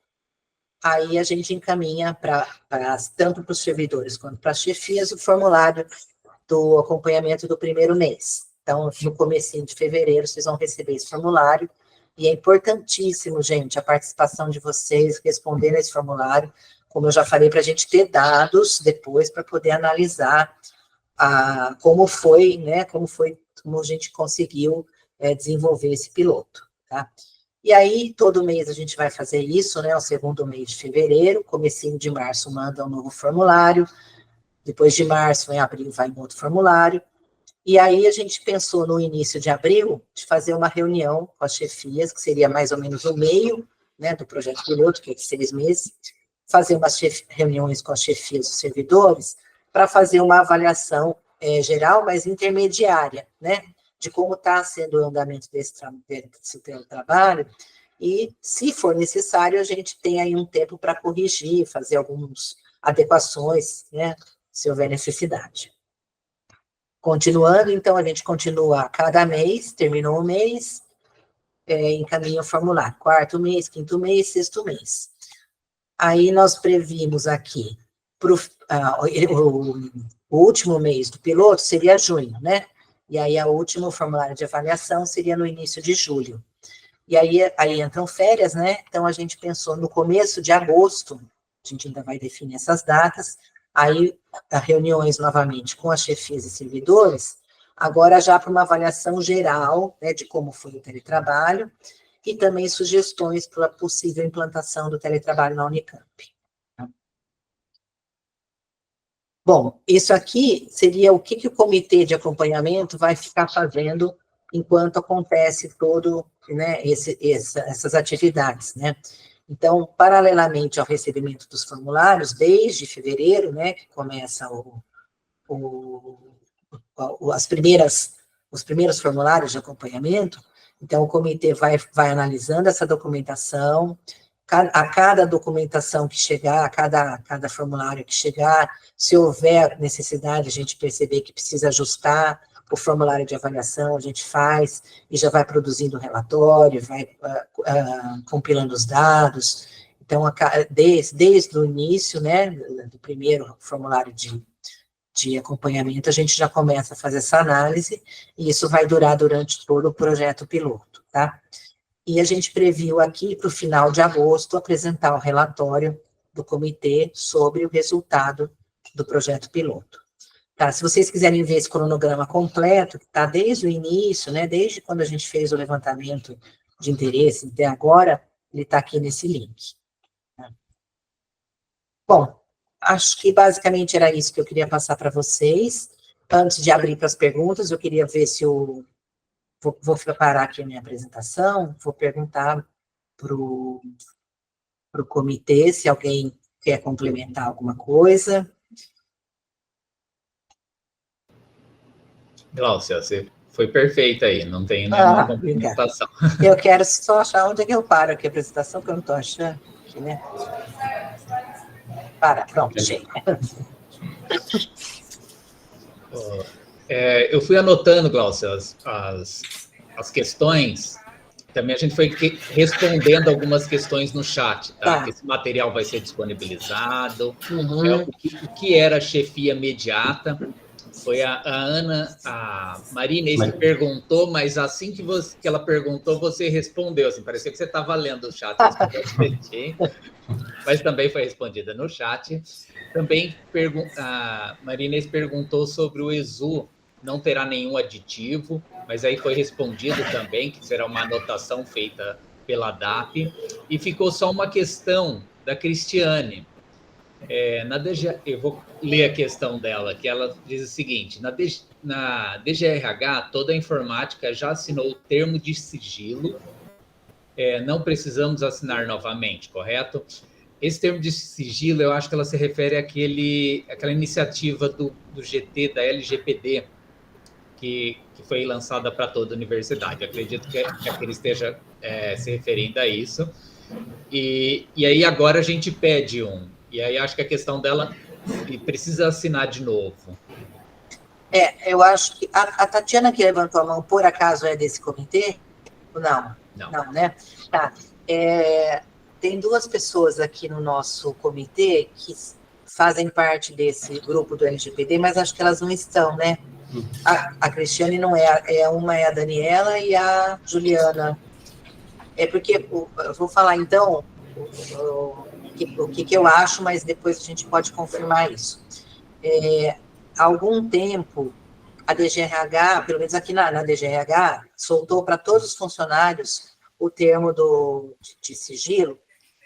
aí a gente encaminha tanto para os servidores quanto para as chefias o formulário do acompanhamento do primeiro mês. Então, no comecinho de fevereiro, vocês vão receber esse formulário, e é importantíssimo, gente, a participação de vocês, respondendo esse formulário, como eu já falei, para a gente ter dados depois, para poder analisar como foi, né, como a gente conseguiu desenvolver esse piloto, tá? E aí, todo mês a gente vai fazer isso, né, o segundo mês de fevereiro, comecinho de março manda um novo formulário, depois de março, em abril, vai um outro formulário, e aí a gente pensou no início de abril de fazer uma reunião com as chefias, que seria mais ou menos o meio, né, do projeto piloto, que é de 6 meses, fazer umas reuniões com as chefias dos servidores para fazer uma avaliação geral, mas intermediária, né, de como está sendo o andamento desse trabalho, e, se for necessário, a gente tem aí um tempo para corrigir, fazer algumas adequações, né, se houver necessidade. Continuando, então, a gente continua a cada mês, terminou o mês, encaminha o formulário, 4º mês, 5º mês, 6º mês. Aí nós previmos aqui, o último mês do piloto seria junho, né? E aí o último formulário de avaliação seria no início de julho. E aí entram férias, né? Então a gente pensou no começo de agosto, a gente ainda vai definir essas datas, aí reuniões novamente com as chefias e servidores, agora já para uma avaliação geral, né, de como foi o teletrabalho, e também sugestões para a possível implantação do teletrabalho na Unicamp. Bom, isso aqui seria o que o comitê de acompanhamento vai ficar fazendo enquanto acontece todo, né, essas atividades, né? Então, paralelamente ao recebimento dos formulários, desde fevereiro, né, que começa os primeiros formulários de acompanhamento, então o comitê vai analisando essa documentação, a cada documentação que chegar, a cada formulário que chegar, se houver necessidade, a gente perceber que precisa ajustar o formulário de avaliação, a gente faz e já vai produzindo o relatório, vai compilando os dados. Então, desde o início, né, do primeiro formulário de acompanhamento, a gente já começa a fazer essa análise, e isso vai durar durante todo o projeto piloto, tá? E a gente previu aqui, para o final de agosto, apresentar o relatório do comitê sobre o resultado do projeto piloto. Tá, se vocês quiserem ver esse cronograma completo, que está desde o início, né, desde quando a gente fez o levantamento de interesse até agora, ele está aqui nesse link. Bom, acho que basicamente era isso que eu queria passar para vocês. Antes de abrir para as perguntas, eu queria ver se eu vou preparar aqui a minha apresentação, vou perguntar para o comitê se alguém quer complementar alguma coisa. Glaucia, você foi perfeita aí, não tem nenhuma complementação. Eu quero só achar onde é que eu paro aqui a apresentação, que eu não estou achando aqui, né? Pronto, chega. Eu fui anotando, Glaucia, as questões. Também a gente foi respondendo algumas questões no chat, tá? Que esse material vai ser disponibilizado. Uhum. O que era chefia imediata? Foi a Ana, a Maria Inês que perguntou, mas assim que ela perguntou, você respondeu. Assim, parecia que você estava lendo o chat, mas também foi respondida no chat. Também a Maria Inês perguntou sobre o ESU, não terá nenhum aditivo, mas aí foi respondido também, que será uma anotação feita pela DAP. E ficou só uma questão da Cristiane. Eu vou ler a questão dela, que ela diz o seguinte: na DGRH, toda a informática já assinou o termo de sigilo, não precisamos assinar novamente, correto? Esse termo de sigilo, eu acho que ela se refere àquela iniciativa do GT, da LGPD, que foi lançada para toda a universidade. Eu acredito que ele esteja se referindo a isso. E aí agora a gente pede e aí acho que a questão dela precisa assinar de novo. Eu acho que a Tatiana que levantou a mão, por acaso é desse comitê? Não, né? Tá. Tem duas pessoas aqui no nosso comitê que fazem parte desse grupo do LGPD, mas acho que elas não estão, né? A Cristiane não é, uma é a Daniela e a Juliana. Porque, eu vou falar então o que eu acho, mas depois a gente pode confirmar isso. Há algum tempo, a DGRH, pelo menos aqui na DGRH, soltou para todos os funcionários o termo de sigilo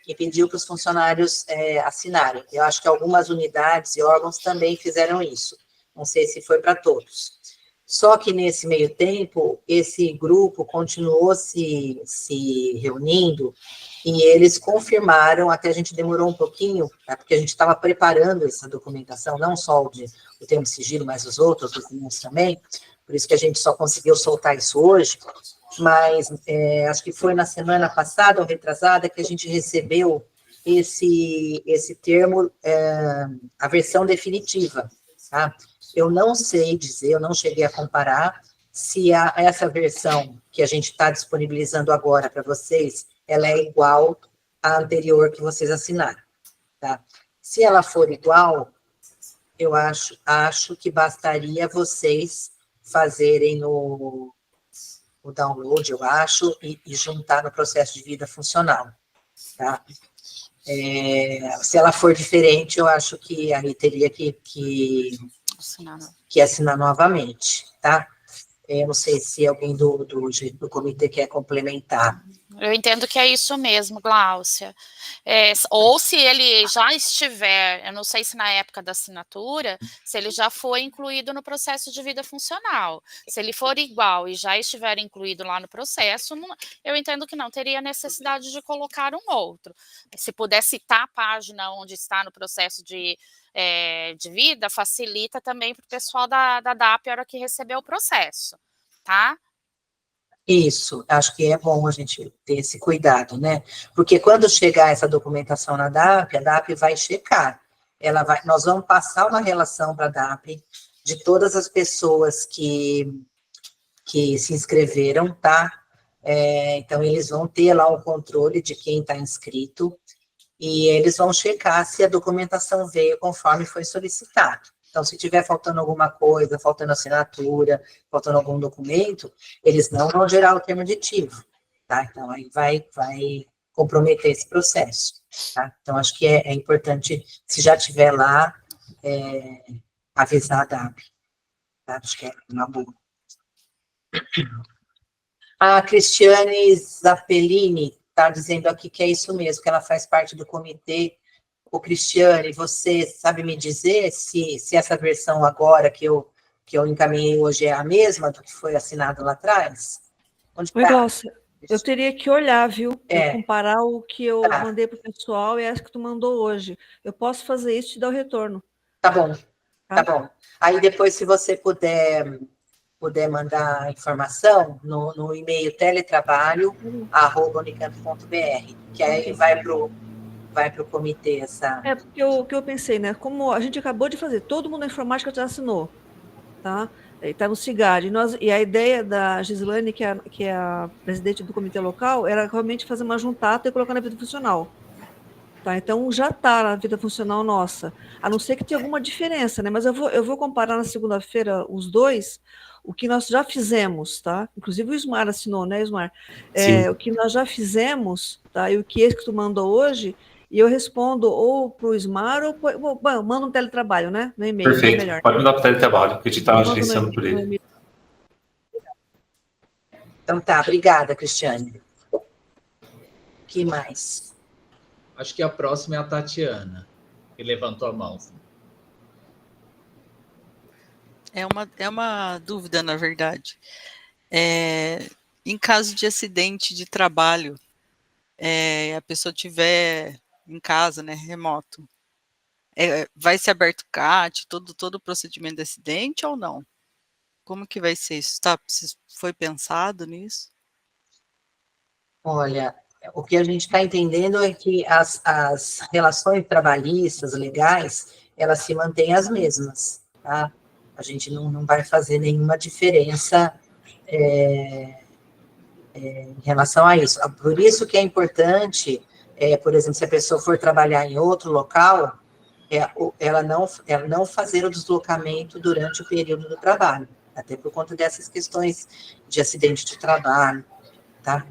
e pediu para os funcionários assinarem. Eu acho que algumas unidades e órgãos também fizeram isso. Não sei se foi para todos. Só que, nesse meio tempo, esse grupo continuou se reunindo e eles confirmaram, até a gente demorou um pouquinho, porque a gente estava preparando essa documentação, não só o termo de sigilo, mas os outros documentos também, por isso que a gente só conseguiu soltar isso hoje, mas acho que foi na semana passada ou retrasada que a gente recebeu esse termo, a versão definitiva, tá? Eu não sei dizer, eu não cheguei a comparar se essa versão que a gente está disponibilizando agora para vocês, ela é igual à anterior que vocês assinaram, tá? Se ela for igual, eu acho que bastaria vocês fazerem o download, eu acho, e juntar no processo de vida funcional, tá? Se ela for diferente, eu acho que aí teria que assinar novamente, tá? Eu não sei se alguém do comitê quer complementar. Eu entendo que é isso mesmo, Gláucia. Ou se ele já estiver, eu não sei se na época da assinatura, se ele já foi incluído no processo de vida funcional. Se ele for igual e já estiver incluído lá no processo, eu entendo que não teria necessidade de colocar um outro. Se puder citar a página onde está no processo de vida, facilita também para o pessoal da DAP a hora que receber o processo, tá? Isso, acho que é bom a gente ter esse cuidado, né? Porque quando chegar essa documentação na DAP, a DAP vai checar. Nós vamos passar uma relação para a DAP de todas as pessoas que se inscreveram, tá? Então, eles vão ter lá o controle de quem está inscrito e eles vão checar se a documentação veio conforme foi solicitado. Então, se tiver faltando alguma coisa, faltando assinatura, faltando algum documento, eles não vão gerar o termo aditivo, tá? Então, aí vai comprometer esse processo, tá? Então, acho que é importante, se já tiver lá, avisar a DAP, tá? Acho que é uma boa. A Cristiane Zappellini está dizendo aqui que é isso mesmo, que ela faz parte do comitê. O Cristiane, você sabe me dizer se essa versão agora que eu encaminhei hoje é a mesma do que foi assinado lá atrás? Onde Oi, tá? Glaucia, eu teria que olhar, viu? É. Comparar o que eu Tá. mandei para o pessoal e essa que tu mandou hoje. Eu posso fazer isso e te dar o retorno. Tá bom, tá bom. Aí depois, se você puder mandar a informação no e-mail teletrabalho@unicamp.br, que aí vai pro comitê essa... Porque o que eu pensei, né? Como a gente acabou de fazer, todo mundo da informática já assinou, tá? Está no CIGAD. E a ideia da Gislane, que é a presidente do comitê local, era realmente fazer uma juntata e colocar na vida funcional. Tá? Então, já está na vida funcional nossa. A não ser que tenha alguma diferença, né? Mas eu vou comparar na segunda-feira os dois, o que nós já fizemos, tá? Inclusive o Ismar assinou, né, Ismar? O que nós já fizemos, tá? E o que esse que tu mandou hoje, e eu respondo ou para o Ismar ou manda um teletrabalho, né? No e-mail. Perfeito, Melhor. pode mandar para o teletrabalho, que a gente está gerenciando por ele. Então tá, obrigada, Cristiane. O que mais? Acho que a próxima é a Tatiana, que levantou a mão. É uma dúvida, na verdade. Em caso de acidente de trabalho, a pessoa estiver em casa, né, remoto, vai ser aberto o CAT, todo o procedimento de acidente ou não? Como que vai ser isso? Foi pensado nisso? Olha, o que a gente está entendendo é que as relações trabalhistas, legais, elas se mantêm as mesmas, tá? A gente não vai fazer nenhuma diferença em relação a isso. Por isso que é importante, por exemplo, se a pessoa for trabalhar em outro local, ela não fazer o deslocamento durante o período do trabalho, até por conta dessas questões de acidente de trabalho, tá?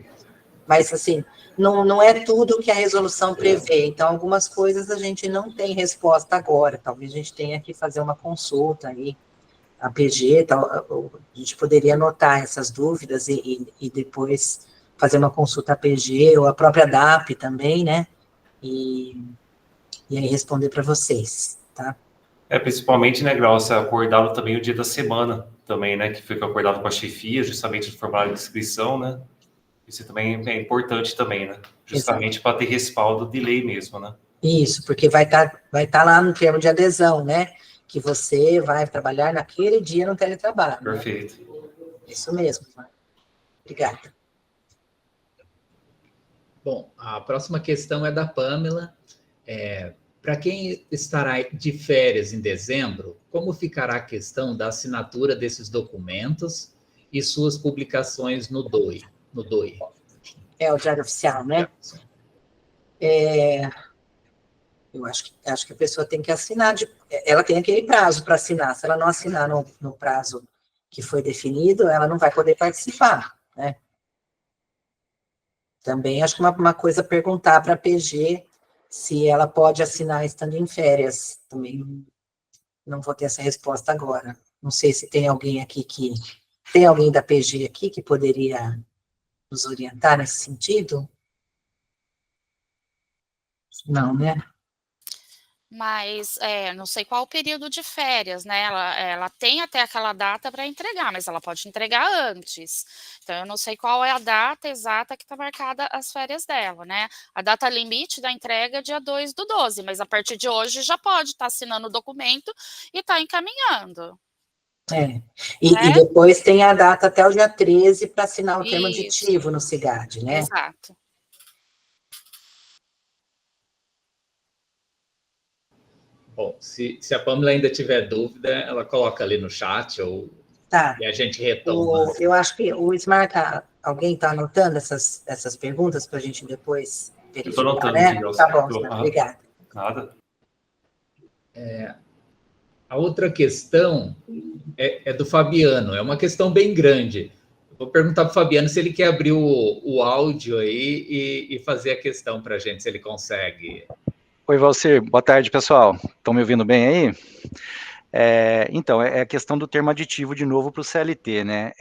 Mas, assim, não é tudo que a resolução prevê, então, algumas coisas a gente não tem resposta agora, talvez a gente tenha que fazer uma consulta aí, a PG, a gente poderia anotar essas dúvidas e depois fazer uma consulta à PG, ou a própria DAP também, né, e aí responder para vocês, tá? Principalmente, né, Glaucia, acordado também o dia da semana, também, né, que fica acordado com a chefia, justamente no formulário de inscrição, né, isso também é importante também, né, justamente para ter respaldo de lei mesmo, né. Isso, porque vai tá lá no termo de adesão, né, que você vai trabalhar naquele dia no teletrabalho. Perfeito. Né? Isso mesmo. Obrigada. Bom, a próxima questão é da Pamela. Para quem estará de férias em dezembro, como ficará a questão da assinatura desses documentos e suas publicações no DOI? O Diário Oficial, né? Eu acho que a pessoa tem que assinar, ela tem aquele prazo para assinar. Se ela não assinar no prazo que foi definido, ela não vai poder participar, né? Também acho que uma coisa perguntar para a PG se ela pode assinar estando em férias. Também não vou ter essa resposta agora. Não sei se tem alguém aqui tem alguém da PG aqui que poderia nos orientar nesse sentido? Não, né? Mas não sei qual o período de férias, né? Ela tem até aquela data para entregar, mas ela pode entregar antes. Então, eu não sei qual é a data exata que está marcada as férias dela, né? A data limite da entrega é dia 2/12, mas a partir de hoje já pode estar assinando o documento e estar encaminhando. E depois tem a data até o dia 13 para assinar o termo Isso. aditivo no CIGAD, né? Exato. Bom, se a Pamela ainda tiver dúvida, ela coloca ali no chat e a gente retoma. Eu acho que o Smart, alguém está anotando essas perguntas para a gente depois verificar, Eu estou anotando, né? aqui, Tá bom, obrigada. Nada. A outra questão é do Fabiano, é uma questão bem grande. Eu vou perguntar para o Fabiano se ele quer abrir o áudio aí e fazer a questão para a gente, se ele consegue. Oi, Valcir. Boa tarde, pessoal. Estão me ouvindo bem aí? Então, é a questão do termo aditivo de novo para o CLT, né?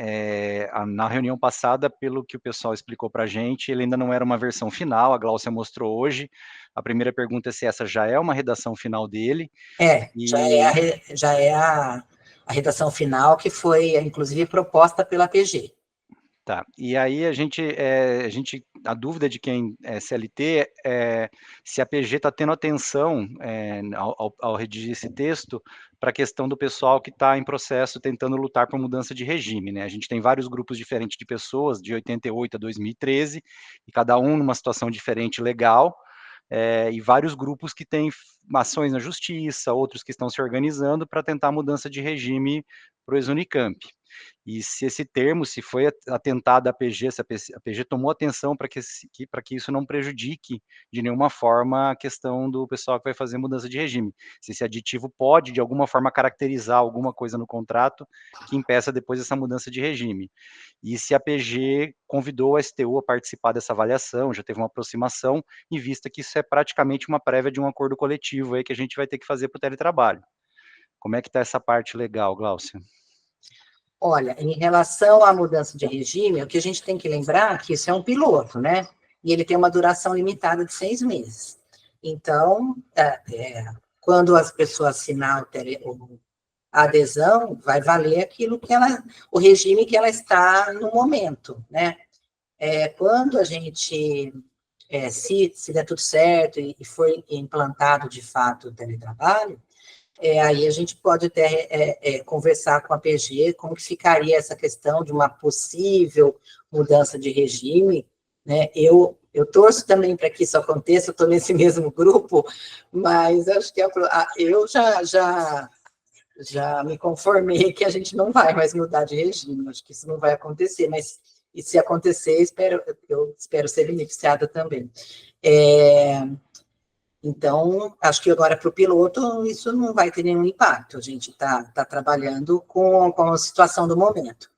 Na reunião passada, pelo que o pessoal explicou para a gente, ele ainda não era uma versão final, a Gláucia mostrou hoje. A primeira pergunta é se essa já é uma redação final dele. Já é a redação final que foi, inclusive, proposta pela PG. Tá, e aí a dúvida de quem é CLT é se a PG está tendo atenção ao redigir esse texto para a questão do pessoal que está em processo tentando lutar por mudança de regime, né? A gente tem vários grupos diferentes de pessoas, de 88 a 2013, e cada um numa situação diferente legal, e vários grupos que têm ações na justiça, outros que estão se organizando para tentar a mudança de regime para o ex-Unicamp. E se esse termo, se foi atentado à PG, se a PG tomou atenção para que isso não prejudique de nenhuma forma a questão do pessoal que vai fazer mudança de regime. Se esse aditivo pode, de alguma forma, caracterizar alguma coisa no contrato que impeça depois essa mudança de regime. E se a PG convidou a STU a participar dessa avaliação, já teve uma aproximação, em vista que isso é praticamente uma prévia de um acordo coletivo aí que a gente vai ter que fazer para o teletrabalho. Como é que está essa parte legal, Gláucia? Olha, em relação à mudança de regime, o que a gente tem que lembrar é que isso é um piloto, né? E ele tem uma duração limitada de 6 meses. Então, quando as pessoas assinarem a adesão, vai valer aquilo que o regime que ela está no momento, né? Quando a gente, se der tudo certo e for implantado de fato o teletrabalho, aí a gente pode até conversar com a PG como que ficaria essa questão de uma possível mudança de regime, né? Eu torço também para que isso aconteça, eu estou nesse mesmo grupo, mas acho que eu já me conformei que a gente não vai mais mudar de regime, acho que isso não vai acontecer, mas e se acontecer, eu espero ser beneficiada também. Então, acho que agora para o piloto isso não vai ter nenhum impacto, a gente está trabalhando com a situação do momento.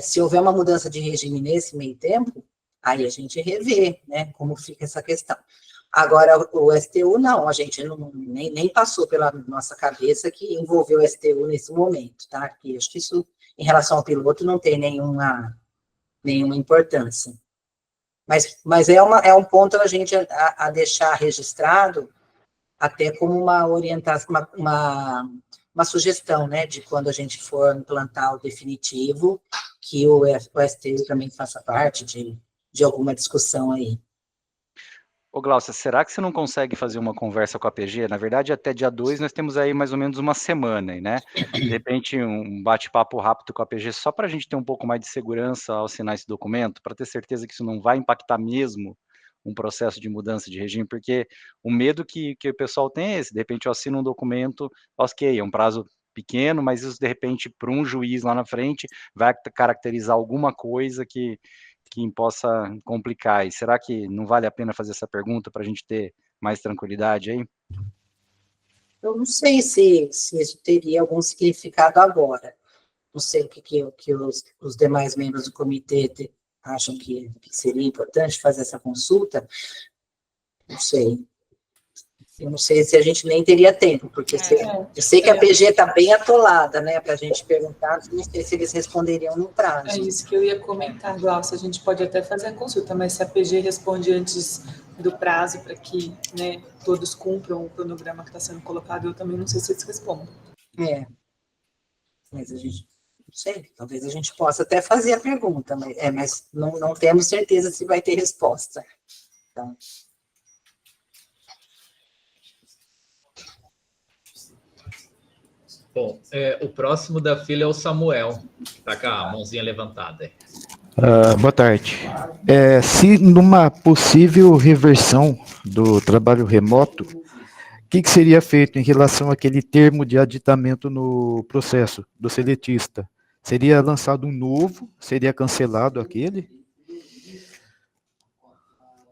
Se houver uma mudança de regime nesse meio tempo, aí a gente revê, né, como fica essa questão. Agora, o STU não, a gente nem passou pela nossa cabeça que envolveu o STU nesse momento, tá? Porque acho que isso, em relação ao piloto, não tem nenhuma importância. Mas é um ponto a gente a deixar registrado até como uma orientação, uma sugestão, né, de quando a gente for implantar o definitivo, que o STU também faça parte de alguma discussão aí. Ô, Gláucia, será que você não consegue fazer uma conversa com a PG? Na verdade, até dia 2 nós temos aí mais ou menos uma semana, né? De repente, um bate-papo rápido com a PG, só para a gente ter um pouco mais de segurança ao assinar esse documento, para ter certeza que isso não vai impactar mesmo um processo de mudança de regime, porque o medo que o pessoal tem é esse, de repente eu assino um documento, ok, é um prazo pequeno, mas isso, de repente, para um juiz lá na frente, vai caracterizar alguma coisa que possa complicar. E será que não vale a pena fazer essa pergunta para a gente ter mais tranquilidade aí? Eu não sei se isso teria algum significado agora. Não sei o que os demais membros do comitê acham que seria importante fazer essa consulta. Não sei. Eu não sei se a gente nem teria tempo, porque eu sei que a PG está bem atolada, né, para a gente perguntar, não sei se eles responderiam no prazo. É isso que eu ia comentar, Glaucia, a gente pode até fazer a consulta, mas se a PG responde antes do prazo para que, né, todos cumpram o cronograma que está sendo colocado, eu também não sei se eles respondem. Mas a gente, não sei, talvez a gente possa até fazer a pergunta, mas não temos certeza se vai ter resposta. Então... Bom, o próximo da fila é o Samuel, tá com a mãozinha levantada. Boa tarde. Se numa possível reversão do trabalho remoto, o que seria feito em relação àquele termo de aditamento no processo do seletista? Seria lançado um novo? Seria cancelado aquele?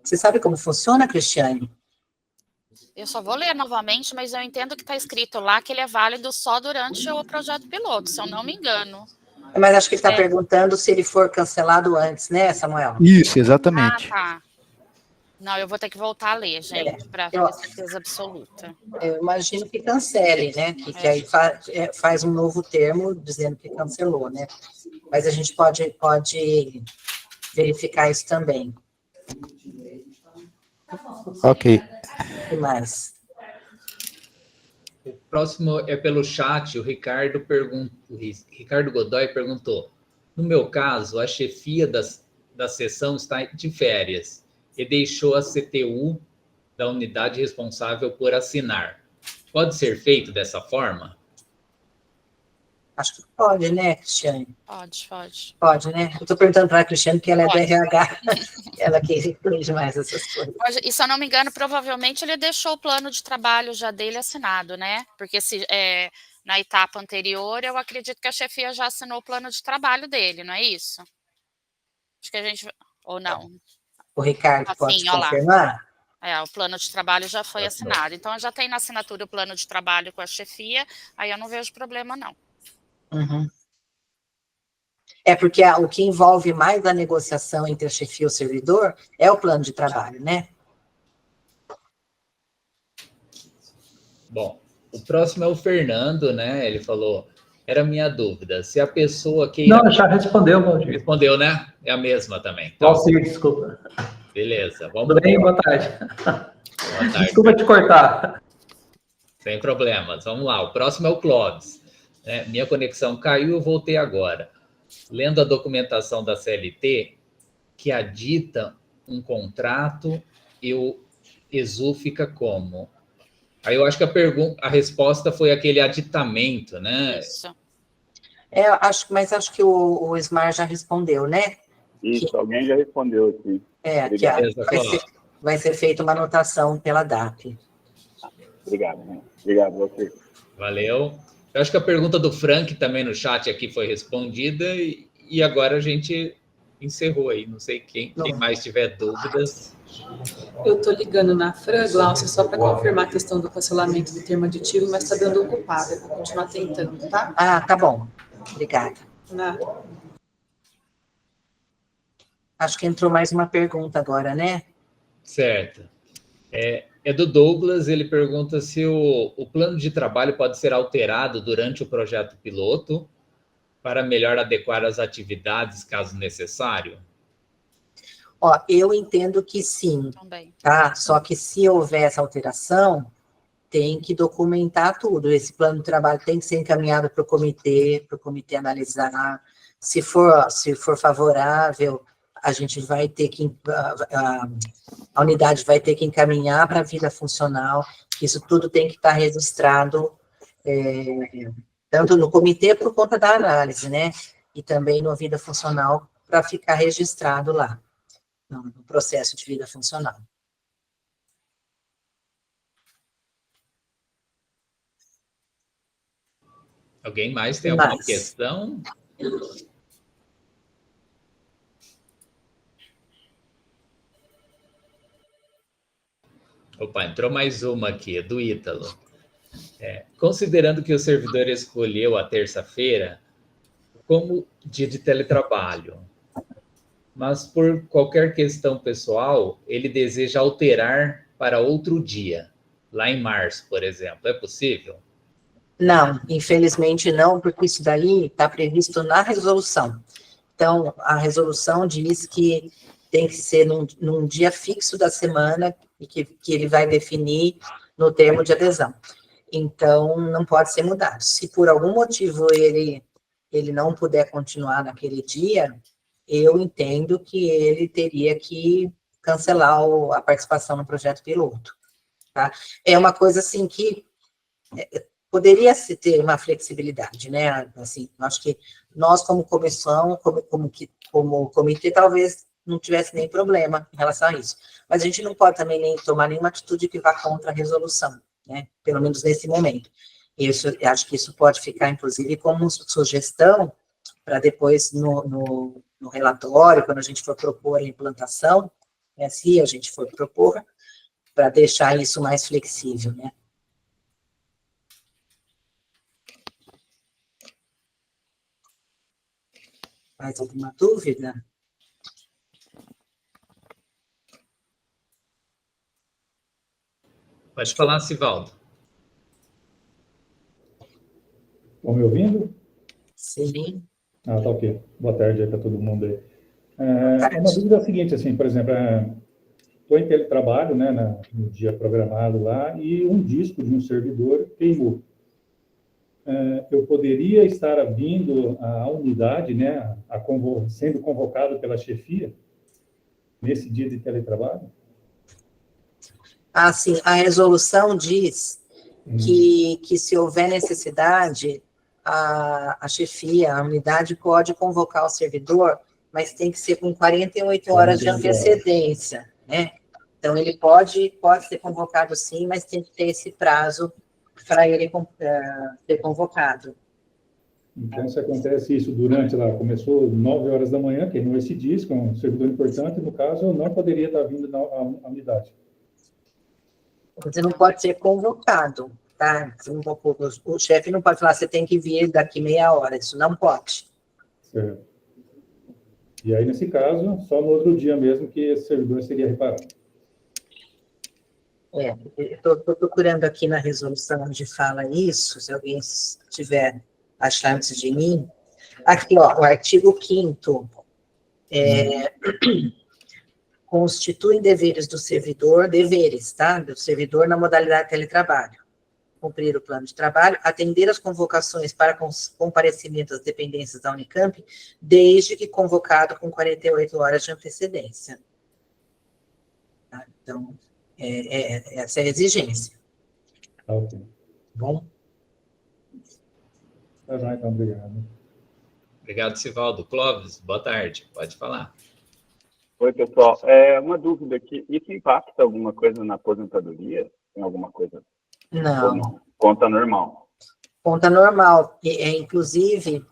Você sabe como funciona, Cristiane? Eu só vou ler novamente, mas eu entendo que está escrito lá que ele é válido só durante o projeto piloto, se eu não me engano. Mas acho que ele está perguntando se ele for cancelado antes, né, Samuel? Isso, exatamente. Ah, tá. Não, eu vou ter que voltar a ler, gente, para ter certeza absoluta. Eu imagino que cancele, né? Que aí faz um novo termo dizendo que cancelou, né? Mas a gente pode verificar isso também. Ok. O que mais? O próximo é pelo chat, o Ricardo Godoy perguntou: no meu caso, a chefia da seção está de férias e deixou a CTU da unidade responsável por assinar. Pode ser feito dessa forma? Acho que pode, né, Cristiane? Pode. Pode, né? Eu estou perguntando para a Cristiane, que ela é do RH, ela que entende mais essas coisas. E se eu não me engano, provavelmente ele deixou o plano de trabalho já dele assinado, né? Porque na etapa anterior, eu acredito que a chefia já assinou o plano de trabalho dele, não é isso? Acho que a gente... Ou não? O Ricardo pode confirmar? O plano de trabalho já foi assinado. Então, já tem na assinatura o plano de trabalho com a chefia, aí eu não vejo problema, não. Uhum. Porque o que envolve mais a negociação entre a chefia e o servidor é o plano de trabalho, né? Bom, o próximo é o Fernando, né? Ele falou, era minha dúvida, se a pessoa queira... Não, já respondeu, Valdir. Respondeu, né? É a mesma também. Valdir, desculpa. Beleza, vamos... Tudo bem? Boa tarde. Boa tarde. Desculpa te cortar. Sem problemas, vamos lá. O próximo é o Clóvis. Minha conexão caiu, eu voltei agora. Lendo a documentação da CLT, que adita um contrato e o ESU fica como? Aí eu acho que a resposta foi aquele aditamento, né? Isso. Mas acho que o Ismar já respondeu, né? Isso, alguém já respondeu aqui. Vai ser feita uma anotação pela DAP. Obrigado, né? Obrigado, você. Valeu. Eu acho que a pergunta do Frank também no chat aqui foi respondida e agora a gente encerrou aí. Não sei quem mais tiver dúvidas. Eu estou ligando na Fran, Glaucia, só para confirmar a questão do cancelamento do termo aditivo, mas está dando ocupado. Eu vou continuar tentando, tá? Tá bom. Obrigada. Acho que entrou mais uma pergunta agora, né? Certo. É do Douglas, ele pergunta se o plano de trabalho pode ser alterado durante o projeto piloto para melhor adequar as atividades, caso necessário? Eu entendo que sim, Também. tá? Só que se houver essa alteração, tem que documentar tudo. Esse plano de trabalho tem que ser encaminhado para o comitê analisar. Se for favorável, a gente vai ter que, a unidade vai ter que encaminhar para a vida funcional, isso tudo tem que estar registrado, tanto no comitê por conta da análise, né, e também no vida funcional, para ficar registrado lá, no processo de vida funcional. Alguém mais tem alguma questão? Opa, entrou mais uma aqui, do Ítalo. Considerando que o servidor escolheu a terça-feira como dia de teletrabalho, mas por qualquer questão pessoal, ele deseja alterar para outro dia, lá em março, por exemplo, é possível? Não, infelizmente não, porque isso daí está previsto na resolução. Então, a resolução diz que tem que ser num dia fixo da semana e que ele vai definir no termo de adesão. Então, não pode ser mudado. Se por algum motivo ele não puder continuar naquele dia, eu entendo que ele teria que cancelar a participação no projeto piloto. Tá? É uma coisa assim que poderia se ter uma flexibilidade, né? Assim, acho que nós, como comissão, como comitê, talvez não tivesse nem problema em relação a isso. Mas a gente não pode também nem tomar nenhuma atitude que vá contra a resolução, né? Pelo menos nesse momento. Eu acho que isso pode ficar, inclusive, como sugestão para depois, no relatório, quando a gente for propor a implantação, né, se a gente for propor, para deixar isso mais flexível, né? Mais alguma dúvida? Pode falar, Sivaldo. Estão me ouvindo? Sim. Ah, tá ok. Boa tarde aí para todo mundo aí. Uma dúvida é a seguinte, assim, por exemplo, estou em teletrabalho, né, no dia programado lá, e um disco de um servidor queimou. Eu poderia estar vindo à unidade, né, sendo convocado pela chefia nesse dia de teletrabalho? Ah, sim, a resolução diz que se houver necessidade, a chefia, a unidade pode convocar o servidor, mas tem que ser com 48 horas de antecedência, né? Então, ele pode ser convocado sim, mas tem que ter esse prazo para ele ser convocado. Então, se acontece isso durante lá, começou 9 horas da manhã, queimou esse disco, um servidor importante, no caso, eu não poderia estar vindo à unidade. Você não pode ser convocado, tá? O chefe não pode falar, você tem que vir daqui meia hora, isso não pode. Certo. E aí, nesse caso, só no outro dia mesmo que esse servidor seria reparado. Estou procurando aqui na resolução onde fala isso, se alguém tiver achar antes de mim. Aqui, ó, o artigo 5º, constituem deveres do servidor, tá? Do servidor na modalidade de teletrabalho. Cumprir o plano de trabalho, atender as convocações para comparecimento às dependências da Unicamp, desde que convocado com 48 horas de antecedência. Tá? Então, essa é a exigência. Ok. Bom? Tá bom, então, obrigado. Obrigado, Sivaldo. Clóvis, boa tarde, pode falar. Oi, pessoal. Uma dúvida aqui, isso impacta alguma coisa na aposentadoria? Tem alguma coisa? Não. Ou não? Conta normal. Conta normal. Inclusive,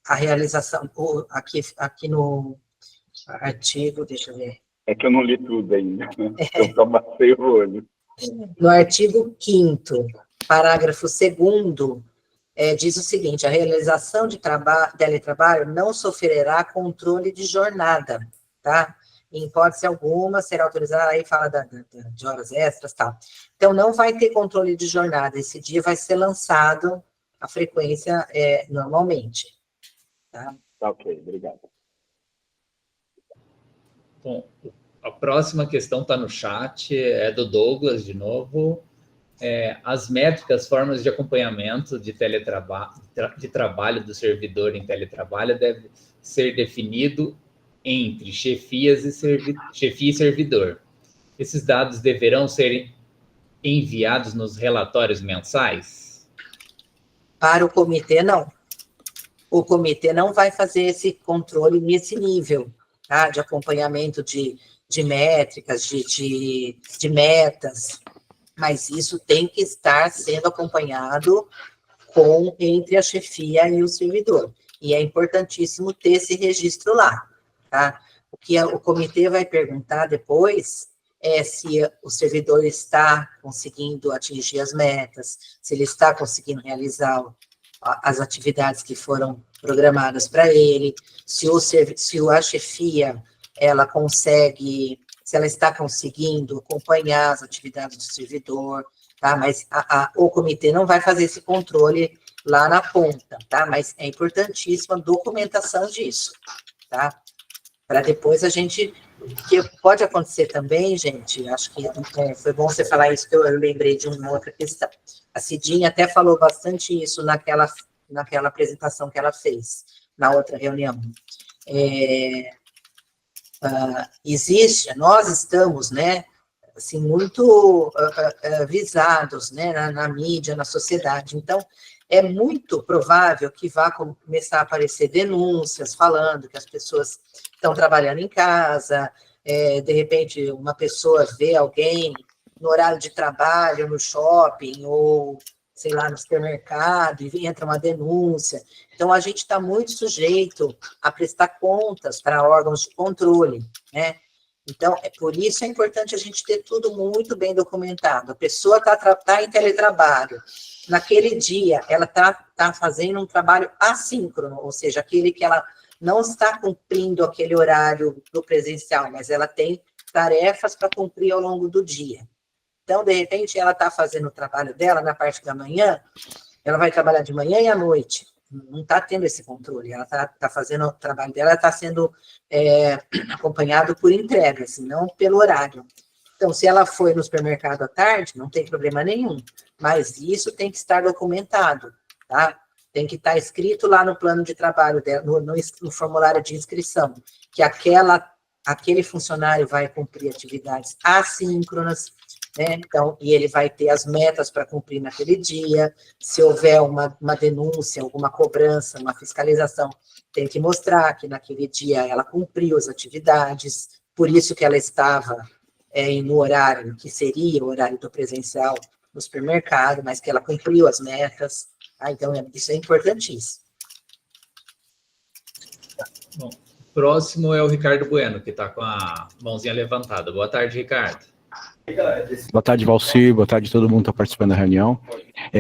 a realização, aqui no artigo, deixa eu ver. É que eu não li tudo ainda, eu só passei o olho. No artigo 5º, parágrafo 2º, diz o seguinte: a realização de teletrabalho não sofrerá controle de jornada, tá? Em hipótese alguma, será autorizada, aí fala de horas extras e tal. Então, não vai ter controle de jornada, esse dia vai ser lançado a frequência normalmente. Tá? Tá ok, obrigado. Bom, a próxima questão está no chat, é do Douglas, de novo. As métricas, formas de acompanhamento de trabalho do servidor em teletrabalho deve ser definido entre chefia e servidor. Esses dados deverão ser enviados nos relatórios mensais? Para o comitê, não. O comitê não vai fazer esse controle nesse nível, tá? De acompanhamento de métricas, de metas, mas isso tem que estar sendo acompanhado entre a chefia e o servidor. E é importantíssimo ter esse registro lá, tá? O que o comitê vai perguntar depois é se o servidor está conseguindo atingir as metas, se ele está conseguindo realizar as atividades que foram programadas para ele, se a chefia, ela consegue, se ela está conseguindo acompanhar as atividades do servidor, tá? Mas o comitê não vai fazer esse controle lá na ponta, tá? Mas é importantíssima a documentação disso, tá? Para depois a gente... Que pode acontecer também, gente, acho que foi bom você falar isso, que eu lembrei de uma outra questão. A Cidinha até falou bastante isso naquela apresentação que ela fez, na outra reunião. Nós estamos, né, assim, muito visados, né, na mídia, na sociedade. Então, é muito provável que vá começar a aparecer denúncias falando que as pessoas estão trabalhando em casa, de repente uma pessoa vê alguém no horário de trabalho, no shopping, ou, sei lá, no supermercado, e entra uma denúncia. Então, a gente está muito sujeito a prestar contas para órgãos de controle, né? Então, por isso é importante a gente ter tudo muito bem documentado. A pessoa está em teletrabalho, naquele dia ela está fazendo um trabalho assíncrono, ou seja, aquele que ela não está cumprindo aquele horário do presencial, mas ela tem tarefas para cumprir ao longo do dia. Então, de repente, ela está fazendo o trabalho dela na parte da manhã, ela vai trabalhar de manhã e à noite. Não está tendo esse controle, ela está fazendo o trabalho dela, está sendo acompanhado por entregas, não pelo horário. Então, se ela foi no supermercado à tarde, não tem problema nenhum, mas isso tem que estar documentado, tá? Tem que estar escrito lá no plano de trabalho dela, no formulário de inscrição, que aquele funcionário vai cumprir atividades assíncronas, né? Então, e ele vai ter as metas para cumprir naquele dia. Se houver uma denúncia, alguma cobrança, uma fiscalização, tem que mostrar que naquele dia ela cumpriu as atividades, por isso que ela estava no horário que seria o horário do presencial no supermercado, mas que ela cumpriu as metas. Então, isso é importantíssimo. Bom, próximo é o Ricardo Bueno, que está com a mãozinha levantada. Boa tarde, Ricardo. Boa tarde, Valcir. Boa tarde a todo mundo que está participando da reunião.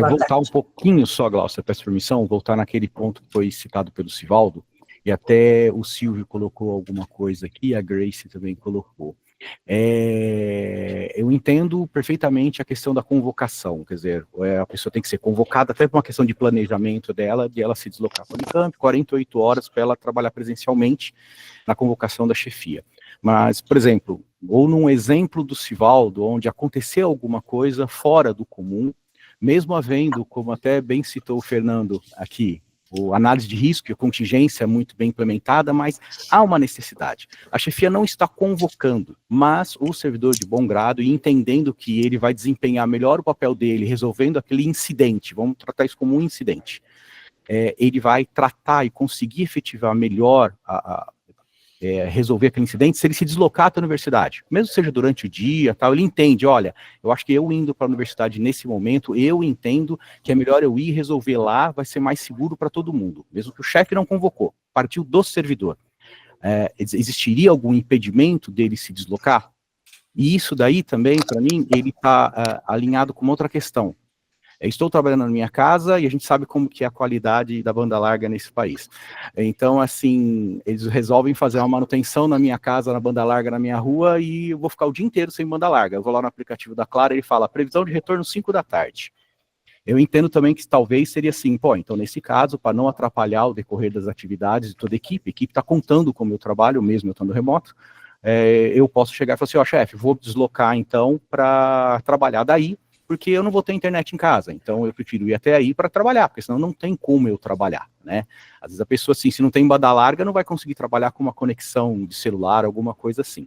Voltar um pouquinho só, Glaucia, peço permissão, voltar naquele ponto que foi citado pelo Sivaldo, e até o Silvio colocou alguma coisa aqui, a Grace também colocou. Eu entendo perfeitamente a questão da convocação, quer dizer, a pessoa tem que ser convocada, até por uma questão de planejamento dela, de ela se deslocar para o Unicamp, 48 horas para ela trabalhar presencialmente na convocação da chefia. Mas, por exemplo, ou num exemplo do Sivaldo, onde aconteceu alguma coisa fora do comum, mesmo havendo, como até bem citou o Fernando aqui, a análise de risco e a contingência muito bem implementada, mas há uma necessidade. A chefia não está convocando, mas o servidor de bom grado, e entendendo que ele vai desempenhar melhor o papel dele, resolvendo aquele incidente, vamos tratar isso como um incidente, ele vai tratar e conseguir efetivar melhor resolver aquele incidente se ele se deslocar até a universidade, mesmo que seja durante o dia, tal, ele entende, olha, eu acho que eu indo para a universidade nesse momento, eu entendo que é melhor eu ir resolver lá, vai ser mais seguro para todo mundo, mesmo que o chefe não convocou, partiu do servidor. Existiria algum impedimento dele se deslocar? E isso daí também, para mim, ele está alinhado com uma outra questão. Estou trabalhando na minha casa e a gente sabe como que é a qualidade da banda larga nesse país. Então, assim, eles resolvem fazer uma manutenção na minha casa, na banda larga, na minha rua, e eu vou ficar o dia inteiro sem banda larga. Eu vou lá no aplicativo da Claro e ele fala, previsão de retorno 5 da tarde. Eu entendo também que talvez seria assim, então nesse caso, para não atrapalhar o decorrer das atividades de toda a equipe está contando com o meu trabalho, mesmo eu estando remoto, eu posso chegar e falar assim, chefe, vou deslocar então para trabalhar daí, porque eu não vou ter internet em casa, então eu prefiro ir até aí para trabalhar, porque senão não tem como eu trabalhar, né? Às vezes a pessoa, assim, se não tem banda larga, não vai conseguir trabalhar com uma conexão de celular, alguma coisa assim.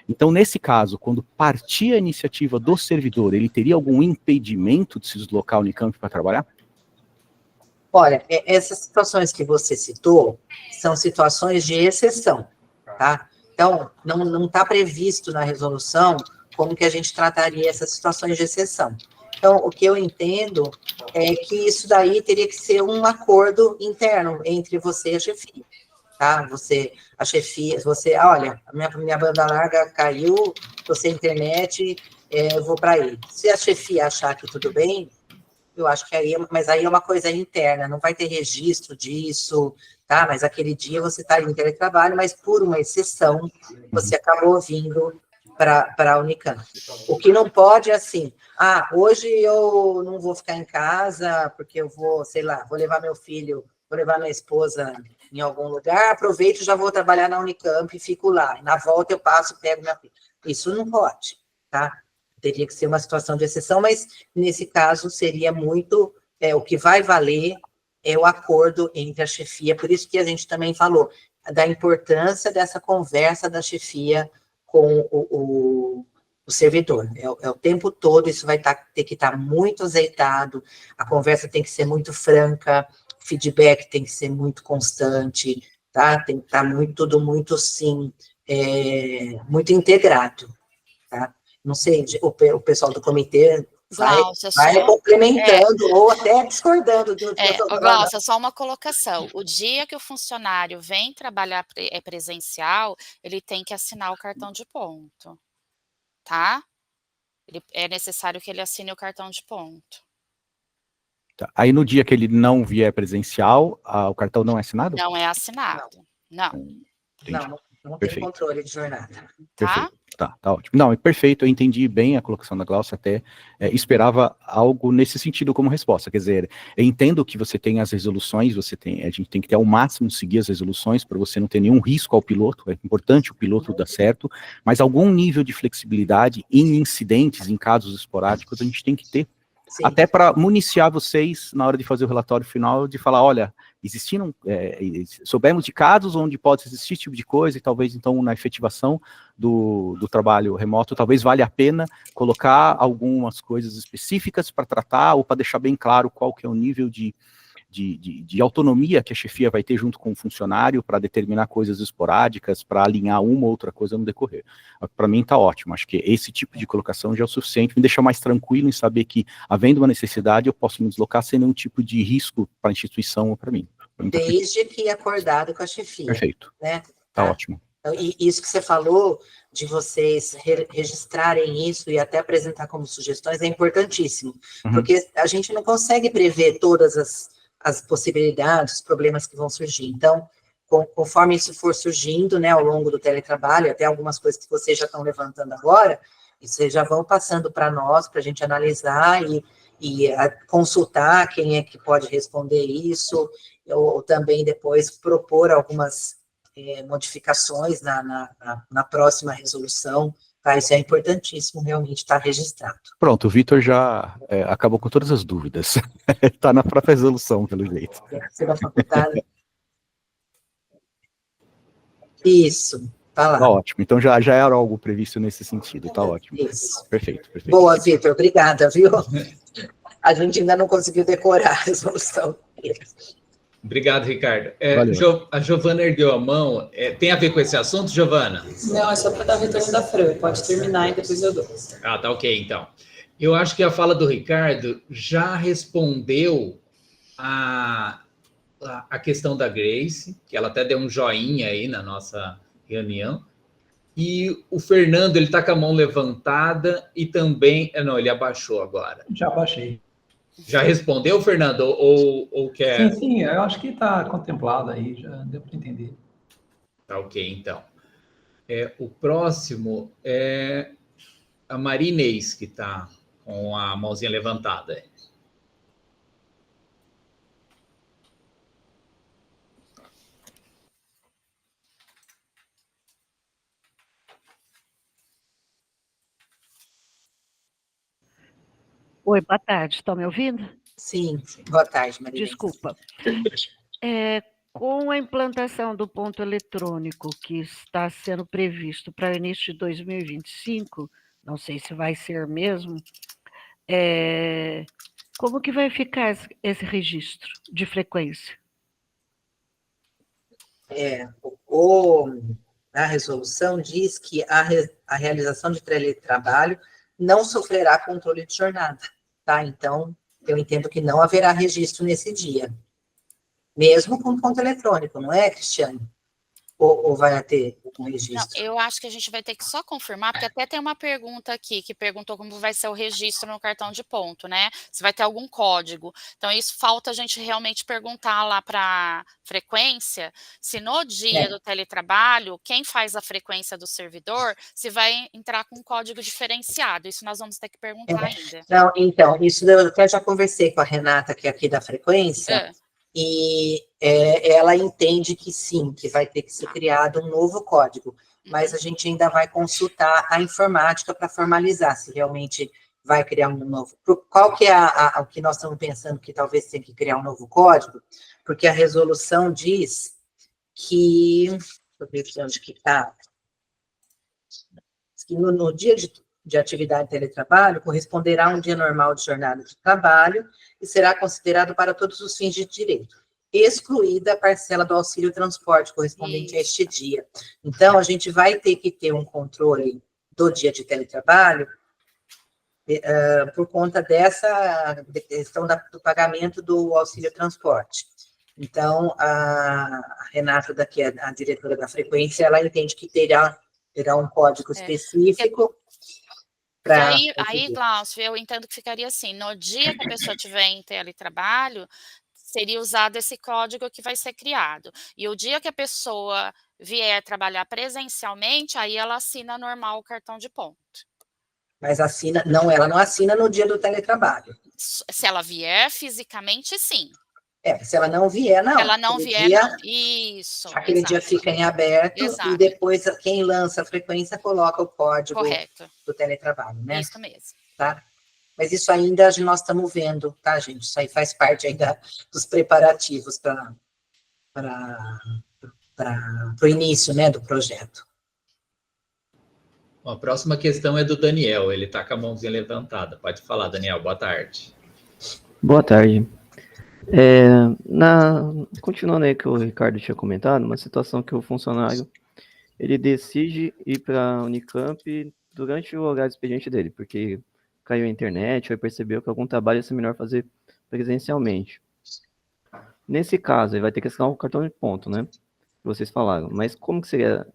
Então, nesse caso, quando partir a iniciativa do servidor, ele teria algum impedimento de se deslocar ao Unicamp para trabalhar? Olha, essas situações que você citou são situações de exceção, tá? Então, não está previsto na resolução como que a gente trataria essas situações de exceção. Então, o que eu entendo é que isso daí teria que ser um acordo interno entre você e a chefia, tá? A chefia, olha, a minha banda larga caiu, estou sem internet, eu vou para aí. Se a chefia achar que tudo bem, eu acho que mas aí é uma coisa interna, não vai ter registro disso, tá? Mas aquele dia você está em teletrabalho, mas por uma exceção, você acabou vindo para a Unicamp. O que não pode é assim, hoje eu não vou ficar em casa, porque eu vou, sei lá, vou levar meu filho, vou levar minha esposa em algum lugar, aproveito e já vou trabalhar na Unicamp e fico lá. E na volta eu passo, pego minha filha. Isso não pode, tá? Teria que ser uma situação de exceção, mas nesse caso seria muito, o que vai valer é o acordo entre a chefia, por isso que a gente também falou da importância dessa conversa da chefia com o o servidor. É o tempo todo, isso vai ter que estar muito azeitado, a conversa tem que ser muito franca, o feedback tem que ser muito constante, tá? Tem que estar tudo muito, sim, muito integrado, tá? Não sei, o pessoal do comitê vai complementando ou até discordando. Glaucia, só uma colocação. O dia que o funcionário vem trabalhar presencial, ele tem que assinar o cartão de ponto, tá? É necessário que ele assine o cartão de ponto. Tá. Aí no dia que ele não vier presencial, o cartão não é assinado? Não é assinado, não. Não tem controle de jornada. Perfeito. Tá ótimo. Não, é perfeito, eu entendi bem a colocação da Glaucia, até esperava algo nesse sentido como resposta, quer dizer, eu entendo que você tem as resoluções, a gente tem que ter ao máximo seguir as resoluções para você não ter nenhum risco ao piloto, é importante o piloto dar certo, mas algum nível de flexibilidade em incidentes, em casos esporádicos, a gente tem que ter. Sim. Até para municiar vocês, na hora de fazer o relatório final, de falar, olha, soubemos de casos onde pode existir esse tipo de coisa, e talvez, então, na efetivação do trabalho remoto, talvez valha a pena colocar algumas coisas específicas para tratar, ou para deixar bem claro qual que é o nível de autonomia que a chefia vai ter junto com o funcionário para determinar coisas esporádicas, para alinhar uma ou outra coisa no decorrer. Para mim está ótimo, acho que esse tipo de colocação já é o suficiente, me deixa mais tranquilo em saber que, havendo uma necessidade, eu posso me deslocar sem nenhum tipo de risco para a instituição ou para mim. Desde que acordado com a chefia. Perfeito. Né? Tá ótimo. E isso que você falou, de vocês registrarem isso e até apresentar como sugestões, é importantíssimo, porque a gente não consegue prever todas as possibilidades, os problemas que vão surgir. Então, conforme isso for surgindo, né, ao longo do teletrabalho, até algumas coisas que vocês já estão levantando agora, vocês já vão passando para nós, para a gente analisar e consultar quem é que pode responder isso, ou também depois propor algumas modificações na próxima resolução. Tá, isso é importantíssimo, realmente está registrado. Pronto, o Vitor já acabou com todas as dúvidas. Está na própria resolução, pelo jeito. Você vai facultar. Isso, tá lá. Tá ótimo, então já era algo previsto nesse sentido, tá ótimo. Isso. Perfeito. Boa, Vitor, obrigada, viu? A gente ainda não conseguiu decorar a resolução. Obrigado, Ricardo. A Giovana ergueu a mão. Tem a ver com esse assunto, Giovana? Não, é só para dar o retorno da Fran. Pode terminar e depois eu dou. Tá ok, então. Eu acho que a fala do Ricardo já respondeu a questão da Grace, que ela até deu um joinha aí na nossa reunião. E o Fernando, ele está com a mão levantada e também... Não, ele abaixou agora. Já abaixei. Já respondeu, Fernando, ou quer... Sim, eu acho que está contemplado aí, já deu para entender. Tá ok, então. O próximo é a Marinês, que está com a mãozinha levantada. Oi, boa tarde, estão me ouvindo? Sim, boa tarde, Maria. Desculpa. Com a implantação do ponto eletrônico que está sendo previsto para o início de 2025, não sei se vai ser mesmo, como que vai ficar esse registro de frequência? A resolução diz que a realização de teletrabalho não sofrerá controle de jornada, tá? Então, eu entendo que não haverá registro nesse dia, mesmo com ponto eletrônico, não é, Cristiane? Ou vai ter um registro? Não, eu acho que a gente vai ter que só confirmar, porque até tem uma pergunta aqui, que perguntou como vai ser o registro no cartão de ponto, né? Se vai ter algum código. Então, isso falta a gente realmente perguntar lá para a frequência, se no dia do teletrabalho, quem faz a frequência do servidor, se vai entrar com um código diferenciado. Isso nós vamos ter que perguntar ainda. Não, então, isso eu até já conversei com a Renata, que é aqui da frequência, e ela entende que sim, que vai ter que ser criado um novo código, mas a gente ainda vai consultar a informática para formalizar se realmente vai criar um novo. Qual que é o que nós estamos pensando que talvez tenha que criar um novo código? Porque a resolução diz que, deixa eu ver onde que está, que no dia de atividade de teletrabalho corresponderá a um dia normal de jornada de trabalho e será considerado para todos os fins de direito, excluída a parcela do auxílio transporte correspondente a este dia. Então, a gente vai ter que ter um controle do dia de teletrabalho por conta dessa questão do pagamento do auxílio transporte. Então, a Renata, daqui, a diretora da frequência, ela entende que terá um código específico para... Aí, Glaucio, eu entendo que ficaria assim, no dia que a pessoa estiver em teletrabalho, seria usado esse código que vai ser criado. E o dia que a pessoa vier trabalhar presencialmente, aí ela assina normal o cartão de ponto. Mas ela não assina no dia do teletrabalho. Se ela vier fisicamente, sim. Se ela não vier, não. Se ela não vier, não. Isso. Aquele dia fica em aberto e depois quem lança a frequência coloca o código do teletrabalho, né? Isso mesmo. Tá? Mas isso ainda nós estamos vendo, tá, gente? Isso aí faz parte ainda dos preparativos para o início, né, do projeto. Bom, a próxima questão é do Daniel, ele está com a mãozinha levantada. Pode falar, Daniel, boa tarde. Boa tarde. Continuando aí que o Ricardo tinha comentado, uma situação que o funcionário ele decide ir para a Unicamp durante o horário de expediente dele, porque caiu a internet, ou percebeu que algum trabalho ia ser melhor fazer presencialmente. Nesse caso, ele vai ter que assinar o cartão de ponto, né? Que vocês falaram. Mas como que seria...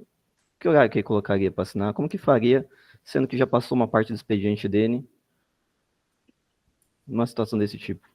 Que horário que ele colocaria para assinar? Como que faria, sendo que já passou uma parte do expediente dele? Numa situação desse tipo.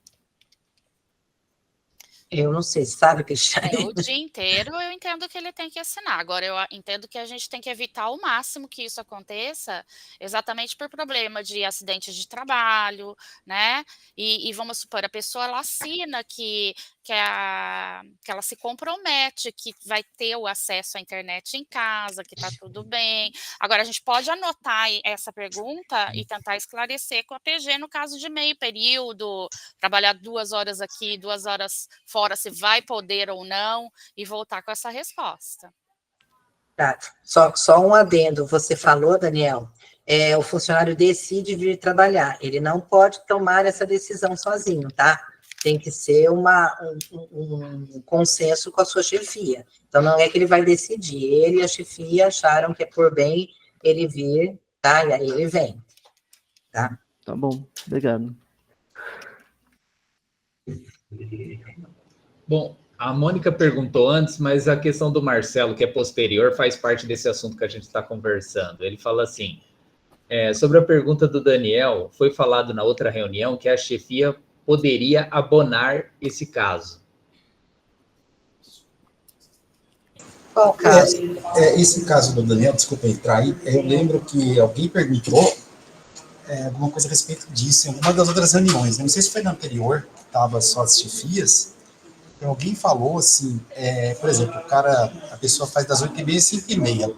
Eu não sei, sabe, Cristiane? O dia inteiro eu entendo que ele tem que assinar. Agora, eu entendo que a gente tem que evitar ao máximo que isso aconteça, exatamente por problema de acidentes de trabalho, né? E vamos supor, a pessoa ela assina que ela se compromete, que vai ter o acesso à internet em casa, que está tudo bem. Agora, a gente pode anotar essa pergunta e tentar esclarecer com a PG no caso de meio período, trabalhar 2 horas aqui, 2 horas fora, se vai poder ou não, e voltar com essa resposta. Tá, só um adendo, você falou, Daniel, o funcionário decide vir trabalhar, ele não pode tomar essa decisão sozinho, tá? Tem que ser um consenso com a sua chefia. Então, não é que ele vai decidir, ele e a chefia acharam que é por bem ele vir, tá? E aí ele vem, tá? Tá bom, obrigado. Bom, a Mônica perguntou antes, mas a questão do Marcelo, que é posterior, faz parte desse assunto que a gente está conversando. Ele fala assim, sobre a pergunta do Daniel, foi falado na outra reunião que a chefia poderia abonar esse caso. Qual caso? Esse caso do Daniel, desculpa entrar aí, eu lembro que alguém perguntou alguma coisa a respeito disso em uma das outras reuniões. Não sei se foi na anterior, que estava só as chefias, alguém falou assim, por exemplo, a pessoa faz das 8h30 às 5h30,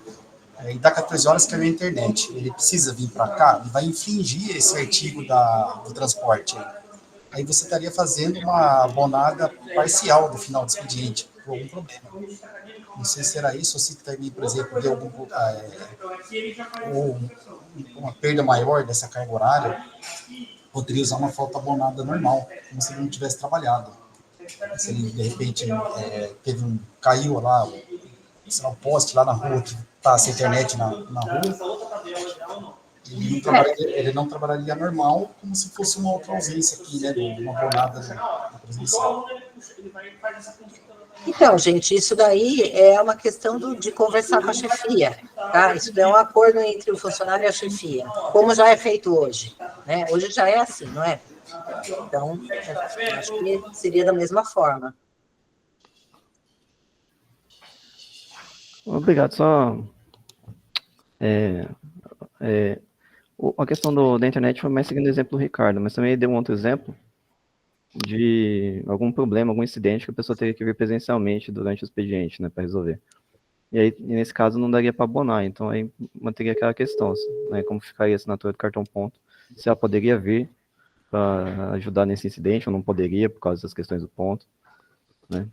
e dá 14 horas que é a internet, ele precisa vir para cá, ele vai infringir esse artigo do transporte. Aí você estaria fazendo uma abonada parcial do final do expediente, por algum problema. Não sei se era isso, ou se também, por exemplo, deu uma perda maior dessa carga horária, poderia usar uma falta abonada normal, como se ele não tivesse trabalhado. Se ele, de repente, caiu lá, um poste lá na rua, que está sem internet na rua, ele não trabalharia normal, como se fosse uma outra ausência aqui, né, uma abonada na presencial. Então, gente, isso daí é uma questão de conversar com a chefia, tá? Isso é um acordo entre o funcionário e a chefia, como já é feito hoje, né? Hoje já é assim, não é? Então, acho que seria da mesma forma. Obrigado, só... a questão da internet foi mais seguindo o exemplo do Ricardo, mas também deu um outro exemplo de algum problema, algum incidente que a pessoa teria que vir presencialmente durante o expediente, né, para resolver. E aí, nesse caso, não daria para abonar, então aí manteria aquela questão, né, como ficaria a assinatura do cartão ponto, se ela poderia vir para ajudar nesse incidente ou não poderia, por causa das questões do ponto, né.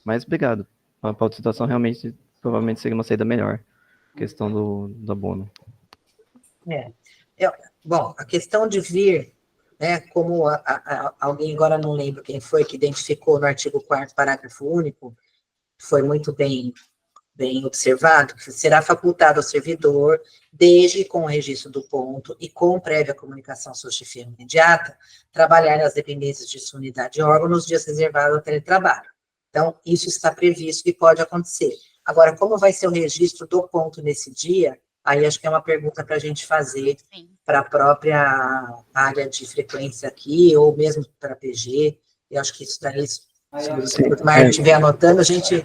Mas obrigado. Para outra situação, realmente, provavelmente seria uma saída melhor, questão do abono. Bom, a questão de vir, né, como alguém agora não lembro quem foi que identificou no artigo 4º, parágrafo único, foi muito bem observado, que será facultado ao servidor, desde com o registro do ponto e com prévia comunicação à sua chefia imediata, trabalhar nas dependências de sua unidade de órgão nos dias reservados ao teletrabalho. Então, isso está previsto e pode acontecer. Agora, como vai ser o registro do ponto nesse dia, aí acho que é uma pergunta para a gente fazer para a própria área de frequência aqui, ou mesmo para a PG, eu acho que isso daí, se o Mário estiver anotando, a gente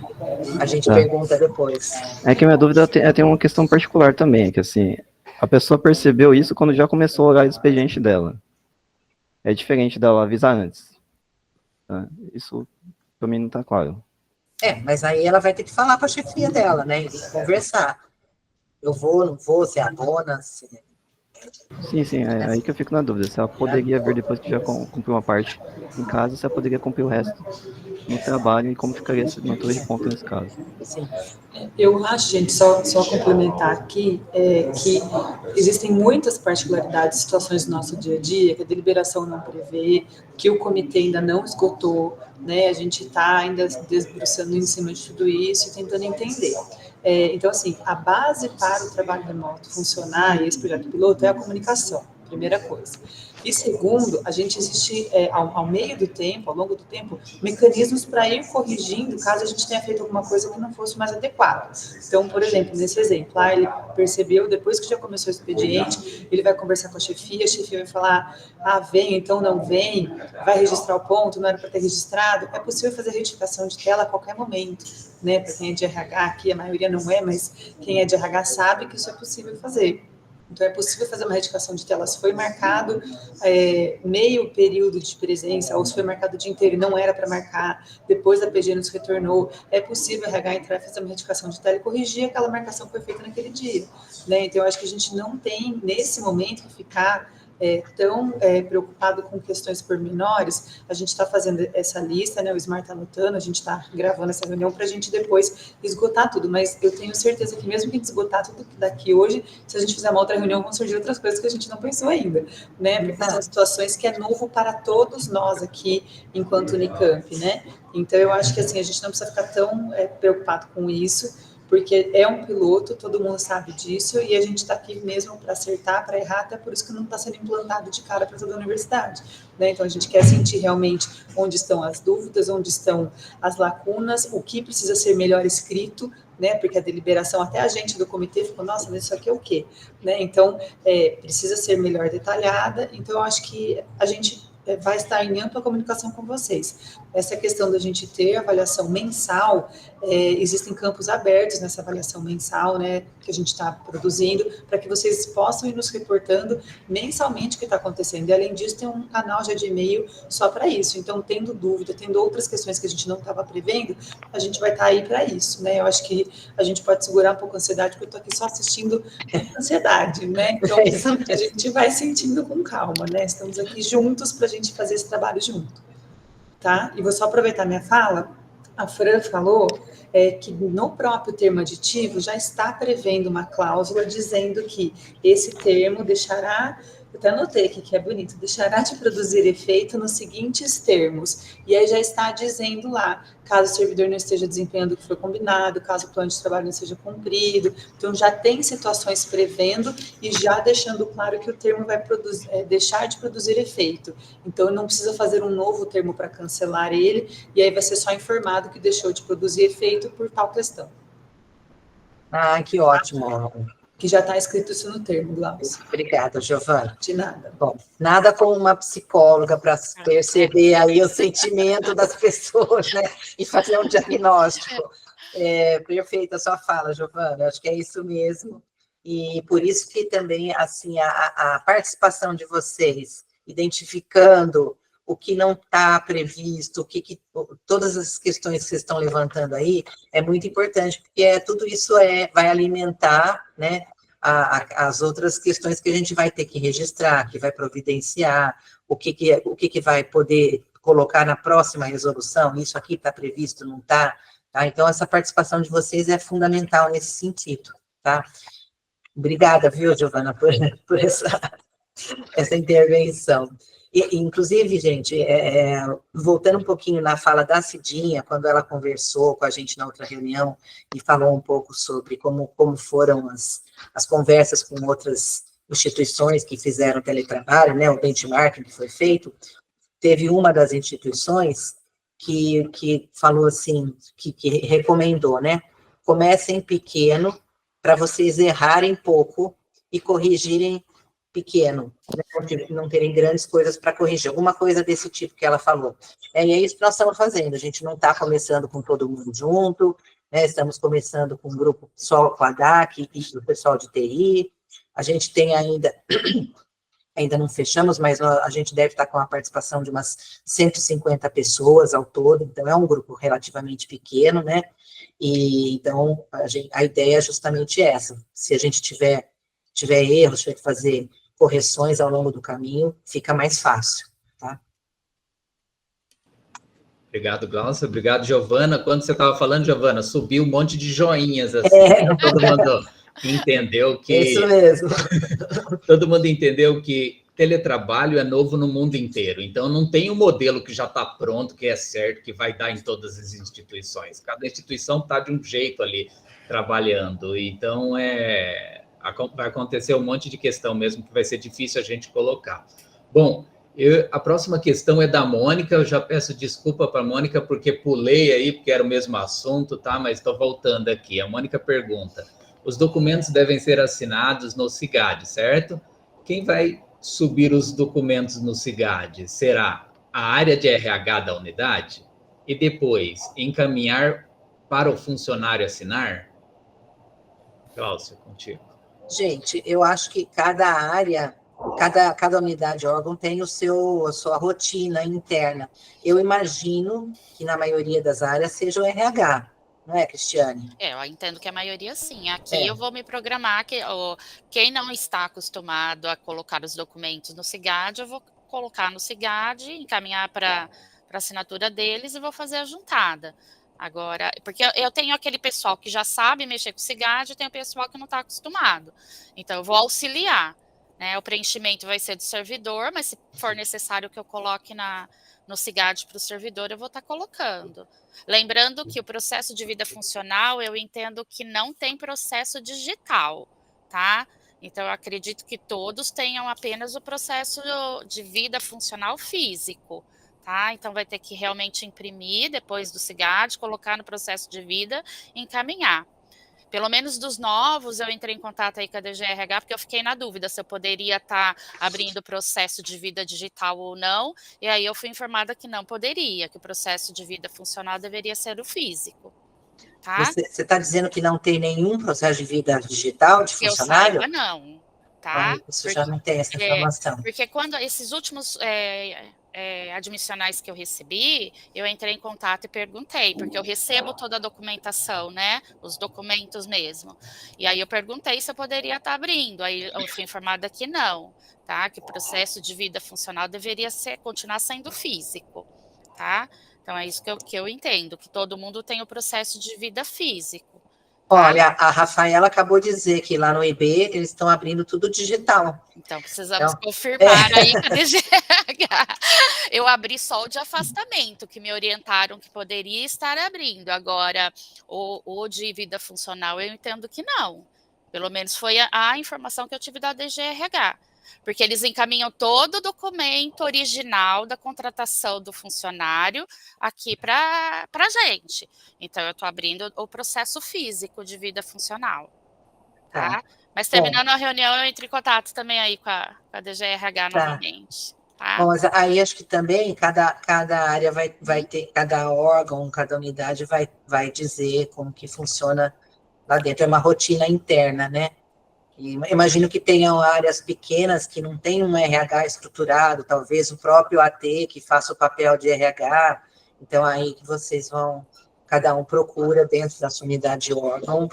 pergunta depois. É que minha dúvida tem uma questão particular também, que assim, a pessoa percebeu isso quando já começou o horário do expediente dela. É diferente dela avisar antes. Tá? Isso, para mim, não está claro. Mas aí ela vai ter que falar com a chefia dela, né, e conversar. Eu vou, não vou, se é a dona, se... Sim, é aí que eu fico na dúvida, se ela poderia vir depois que já cumpriu uma parte em casa, se ela poderia cumprir o resto no trabalho, e como ficaria essa assinatura de ponto nesse caso. Sim. Eu acho, gente, só complementar aqui, que existem muitas particularidades, situações do nosso dia a dia, que a deliberação não prevê, que o comitê ainda não esgotou, né, a gente está ainda desbruçando em cima de tudo isso e tentando entender. Então, assim, a base para o trabalho remoto funcionar, e esse projeto piloto, é a comunicação, primeira coisa. E segundo, a gente existe, ao meio do tempo, ao longo do tempo, mecanismos para ir corrigindo caso a gente tenha feito alguma coisa que não fosse mais adequada. Então, por exemplo, nesse exemplo, ele percebeu, depois que já começou o expediente, ele vai conversar com a chefia vai falar, vem, então não vem, vai registrar o ponto, não era para ter registrado. É possível fazer retificação de tela a qualquer momento, né? Para quem é de RH aqui, a maioria não é, mas quem é de RH sabe que isso é possível fazer. Então, é possível fazer uma retificação de tela. Se foi marcado meio período de presença, ou se foi marcado o dia inteiro e não era para marcar, depois a PG nos retornou, é possível RH entrar e fazer uma retificação de tela e corrigir aquela marcação que foi feita naquele dia, né? Então, eu acho que a gente não tem, nesse momento, que ficar tão preocupado com questões pormenores. A gente está fazendo essa lista, né? O Smart está anotando, a gente está gravando essa reunião para a gente depois esgotar tudo, mas eu tenho certeza que mesmo que esgotar tudo daqui hoje, se a gente fizer uma outra reunião, vão surgir outras coisas que a gente não pensou ainda, né? Porque são situações que é novo para todos nós aqui, enquanto Unicamp, né? Então, eu acho que assim, a gente não precisa ficar tão preocupado com isso, porque é um piloto, todo mundo sabe disso, e a gente está aqui mesmo para acertar, para errar, até por isso que não está sendo implantado de cara para toda a universidade, né? Então, a gente quer sentir realmente onde estão as dúvidas, onde estão as lacunas, o que precisa ser melhor escrito, né? Porque a deliberação, até a gente do comitê ficou, nossa, mas isso aqui é o quê? Né? Então, precisa ser melhor detalhada, então eu acho que a gente vai estar em ampla comunicação com vocês. Essa questão da gente ter avaliação mensal, existem campos abertos nessa avaliação mensal, né, que a gente está produzindo, para que vocês possam ir nos reportando mensalmente o que está acontecendo. E, além disso, tem um canal já de e-mail só para isso. Então, tendo dúvida, tendo outras questões que a gente não estava prevendo, a gente vai estar aí para isso, né? Eu acho que a gente pode segurar um pouco a ansiedade, porque eu estou aqui só assistindo a ansiedade, né? Então, a gente vai sentindo com calma, né? Estamos aqui juntos para a gente fazer esse trabalho junto, tá? E vou só aproveitar minha fala. A Fran falou que no próprio termo aditivo já está prevendo uma cláusula dizendo que esse termo deixará, eu até anotei aqui que é bonito, deixará de produzir efeito nos seguintes termos. E aí já está dizendo lá, caso o servidor não esteja desempenhando o que foi combinado, caso o plano de trabalho não seja cumprido. Então, já tem situações prevendo e já deixando claro que o termo vai deixar de produzir efeito. Então, não precisa fazer um novo termo para cancelar ele, e aí vai ser só informado que deixou de produzir efeito por tal questão. Que ótimo. Que já está escrito isso no termo, Glaucia. Obrigada, Giovana. De nada. Bom, nada como uma psicóloga para perceber aí o sentimento das pessoas, né? E fazer um diagnóstico. Perfeita a sua fala, Giovana. Acho que é isso mesmo. E por isso que também, assim, a participação de vocês, identificando o que não está previsto, todas as questões que vocês estão levantando aí, é muito importante, porque tudo isso vai alimentar, né, as outras questões que a gente vai ter que registrar, que vai providenciar, o que vai poder colocar na próxima resolução, isso aqui está previsto, não está, tá? Então, essa participação de vocês é fundamental nesse sentido, tá? Obrigada, viu, Giovana, por essa essa intervenção. Inclusive, gente, voltando um pouquinho na fala da Cidinha, quando ela conversou com a gente na outra reunião e falou um pouco sobre como foram as conversas com outras instituições que fizeram teletrabalho, né, o benchmarking que foi feito, teve uma das instituições que falou assim, que recomendou, né, comecem pequeno para vocês errarem pouco e corrigirem pequeno, né? Não terem grandes coisas para corrigir, alguma coisa desse tipo que ela falou. E é isso que nós estamos fazendo, a gente não está começando com todo mundo junto, né? Estamos começando com um grupo só com a DAC e o pessoal de TI, a gente tem ainda não fechamos, mas a gente deve estar com a participação de umas 150 pessoas ao todo, então é um grupo relativamente pequeno, né? E então a ideia é justamente essa, se a gente tiver erros, tiver que fazer correções ao longo do caminho, fica mais fácil, tá? Obrigado, Glaucia. Obrigado, Giovana. Quando você estava falando, Giovana, subiu um monte de joinhas, assim, todo mundo entendeu que... Isso mesmo. Todo mundo entendeu que teletrabalho é novo no mundo inteiro, então não tem um modelo que já está pronto, que é certo, que vai dar em todas as instituições. Cada instituição está de um jeito ali, trabalhando, então vai acontecer um monte de questão mesmo que vai ser difícil a gente colocar. Bom, a próxima questão é da Mônica, eu já peço desculpa para a Mônica, porque pulei aí, porque era o mesmo assunto, tá? Mas estou voltando aqui. A Mônica pergunta, os documentos devem ser assinados no SIGAD, certo? Quem vai subir os documentos no SIGAD? Será a área de RH da unidade? E depois, encaminhar para o funcionário assinar? Glaucia, contigo. Gente, eu acho que cada área, cada unidade órgão tem a sua rotina interna. Eu imagino que na maioria das áreas seja o RH, não é, Cristiane? Eu entendo que a maioria sim. Aqui eu vou me programar, quem não está acostumado a colocar os documentos no SIGAD, eu vou colocar no SIGAD, encaminhar para a assinatura deles e vou fazer a juntada. Agora, porque eu tenho aquele pessoal que já sabe mexer com o SIGAD e tem o pessoal que não está acostumado. Então, eu vou auxiliar, né? O preenchimento vai ser do servidor, mas se for necessário que eu coloque no SIGAD para o servidor, eu vou estar colocando. Lembrando que o processo de vida funcional, eu entendo que não tem processo digital, tá? Então, eu acredito que todos tenham apenas o processo de vida funcional físico. Tá? Então, vai ter que realmente imprimir depois do SIGAD, colocar no processo de vida e encaminhar. Pelo menos dos novos, eu entrei em contato aí com a DGRH, porque eu fiquei na dúvida se eu poderia estar abrindo o processo de vida digital ou não, e aí eu fui informada que não poderia, que o processo de vida funcional deveria ser o físico. Tá? Você está dizendo que não tem nenhum processo de vida digital de funcionário? Eu saiba, não. Tá? Isso já não tem essa informação. Porque quando esses últimos admissionais que eu recebi, eu entrei em contato e perguntei, porque eu recebo toda a documentação, né, os documentos mesmo, e aí eu perguntei se eu poderia estar abrindo, aí eu fui informada que não, tá, que o processo de vida funcional deveria continuar sendo físico, tá, então é isso que eu entendo, que todo mundo tem o processo de vida físico. Olha, a Rafaela acabou de dizer que lá no IB eles estão abrindo tudo digital. Então, precisamos confirmar aí com a DGH. Eu abri só o de afastamento, que me orientaram que poderia estar abrindo. Agora, o de vida funcional, eu entendo que não. Pelo menos foi a informação que eu tive da DGRH. Porque eles encaminham todo o documento original da contratação do funcionário aqui para a gente. Então, eu estou abrindo o processo físico de vida funcional. Tá? Mas terminando a reunião, eu entro em contato também aí com a DGRH novamente. Tá? Bom, mas aí acho que também cada área vai ter, cada órgão, cada unidade vai dizer como que funciona lá dentro. É uma rotina interna, né? E imagino que tenham áreas pequenas que não tem um RH estruturado, talvez o próprio AT que faça o papel de RH, então aí que vocês vão, cada um procura dentro da sua unidade de órgão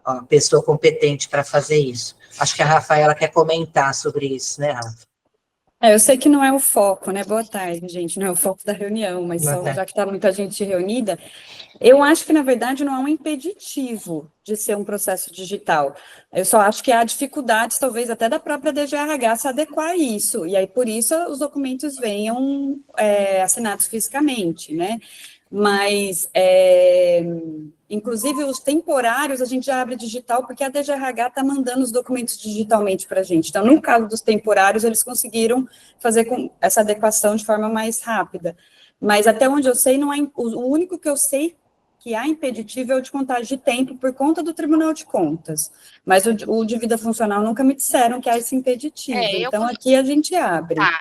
a pessoa competente para fazer isso. Acho que a Rafaela quer comentar sobre isso, né, Rafa? Eu sei que não é o foco, né? Boa tarde, gente. Não é o foco da reunião, mas só, já que está muita gente reunida, eu acho que, na verdade, não há um impeditivo de ser um processo digital. Eu só acho que há dificuldades, talvez, até da própria DGRH se adequar a isso. E aí, por isso, os documentos venham assinados fisicamente, né? Mas, inclusive, os temporários a gente já abre digital, porque a DGRH está mandando os documentos digitalmente para a gente. Então, no caso dos temporários, eles conseguiram fazer essa adequação de forma mais rápida. Mas, até onde eu sei, não há, o único que eu sei que há impeditivo é o de contagem de tempo por conta do Tribunal de Contas. Mas o de vida funcional nunca me disseram que há esse impeditivo. Então, aqui a gente abre. Tá,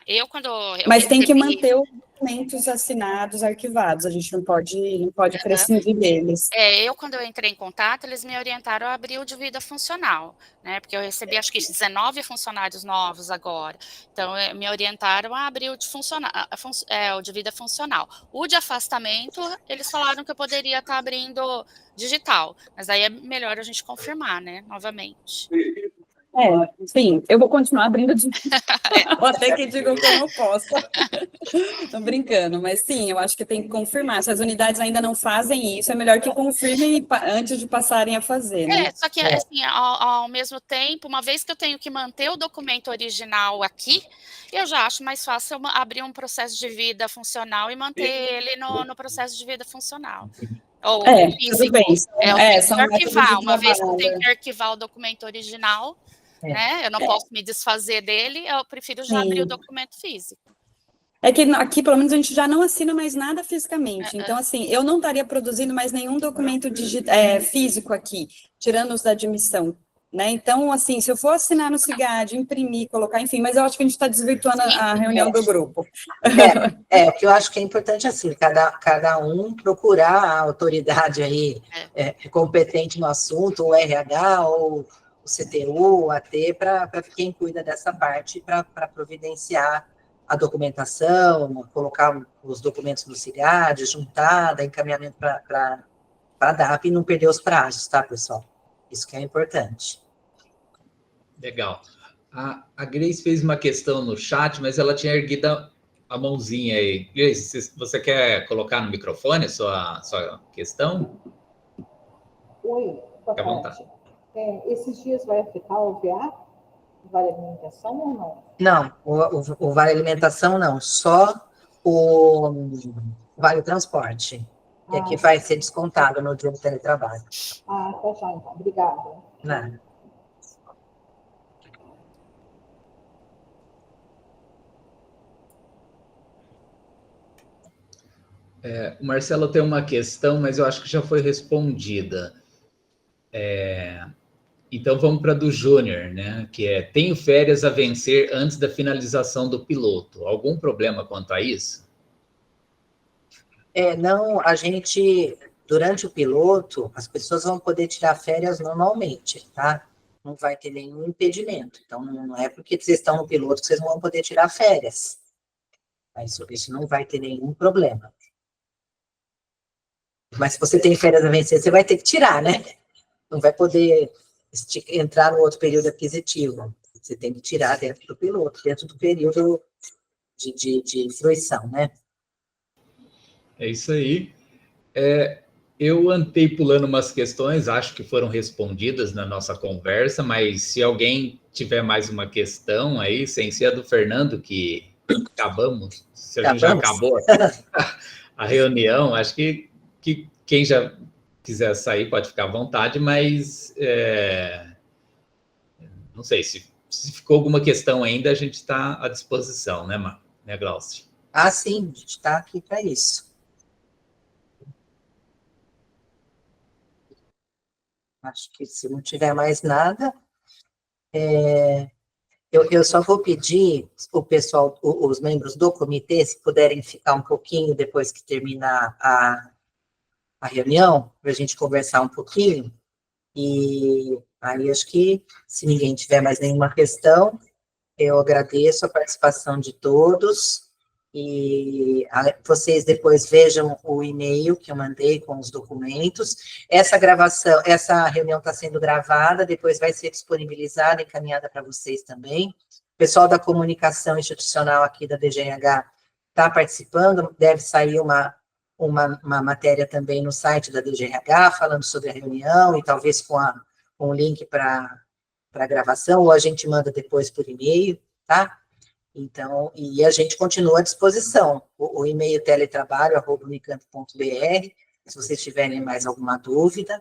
Mas tem que manter os documentos assinados, arquivados. A gente não pode prescindir deles. Quando eu entrei em contato, eles me orientaram a abrir o de vida funcional, né? Porque eu recebi, acho que 19 funcionários novos agora. Então, me orientaram a abrir o de vida funcional. O de afastamento, eles falaram que eu poderia estar abrindo digital. Mas aí é melhor a gente confirmar, né? Novamente. Sim, eu vou continuar abrindo digital, até que digam que eu não posso. Estou brincando, mas sim, eu acho que tem que confirmar. Se as unidades ainda não fazem isso, é melhor que confirmem antes de passarem a fazer, né? Só que, assim, ao mesmo tempo, uma vez que eu tenho que manter o documento original aqui, eu já acho mais fácil abrir um processo de vida funcional e manter ele no processo de vida funcional. Ou físico. Tudo bem. Eu tenho que são arquivar, uma vez que eu tenho que arquivar o documento original, né? Eu não posso me desfazer dele, eu prefiro já abrir o documento físico. É que aqui, pelo menos, a gente já não assina mais nada fisicamente. Então, assim, eu não estaria produzindo mais nenhum documento físico aqui, tirando os da admissão, né? Então, assim, se eu for assinar no CIGAD, imprimir, colocar, enfim, mas eu acho que a gente está desvirtuando a reunião do grupo. O que eu acho que é importante, assim, cada um procurar a autoridade aí competente no assunto, o RH ou o CTU, o AT, para quem cuida dessa parte, para providenciar a documentação, colocar os documentos no CIGAD, juntar, dar encaminhamento para a DAP e não perder os prazos, tá, pessoal? Isso que é importante. Legal. A Grace fez uma questão no chat, mas ela tinha erguido a mãozinha aí. Grace, você quer colocar no microfone a sua questão? Oi, Fique à vontade. Esses dias vai afetar o VA? Vale alimentação ou não? Não, o vale alimentação não, só o vale transporte, que aqui vai ser descontado no dia do teletrabalho. Tá já, então. Obrigada. Nada. O Marcelo tem uma questão, mas eu acho que já foi respondida. Então, vamos para a do Júnior, né? Que é, tenho férias a vencer antes da finalização do piloto. Algum problema quanto a isso? Não, a gente, durante o piloto, as pessoas vão poder tirar férias normalmente, tá? Não vai ter nenhum impedimento. Então, não é porque vocês estão no piloto que vocês não vão poder tirar férias. Isso não vai ter nenhum problema. Mas se você tem férias a vencer, você vai ter que tirar, né? Não vai poder entrar no outro período aquisitivo. Você tem que tirar dentro do piloto, dentro do período de fruição, né? É isso aí. Eu andei pulando umas questões, acho que foram respondidas na nossa conversa, mas se alguém tiver mais uma questão aí, sem ser a do Fernando, que acabamos, se a gente já acabou a reunião, acho que quem já quiser sair pode ficar à vontade, mas não sei, se ficou alguma questão ainda, a gente está à disposição, né, Glaucia? Sim, a gente está aqui para isso. Acho que se não tiver mais nada, eu só vou pedir o pessoal, os membros do comitê, se puderem ficar um pouquinho depois que terminar a reunião, para a gente conversar um pouquinho, e aí acho que, se ninguém tiver mais nenhuma questão, eu agradeço a participação de todos, e vocês depois vejam o e-mail que eu mandei com os documentos. Essa reunião está sendo gravada, depois vai ser disponibilizada, encaminhada para vocês também, pessoal da comunicação institucional aqui da DGNH está participando, deve sair uma matéria também no site da DGNH, falando sobre a reunião, e talvez com um link para a gravação, ou a gente manda depois por e-mail, tá? Então, e a gente continua à disposição. O e-mail teletrabalho@unicamp.br, se vocês tiverem mais alguma dúvida,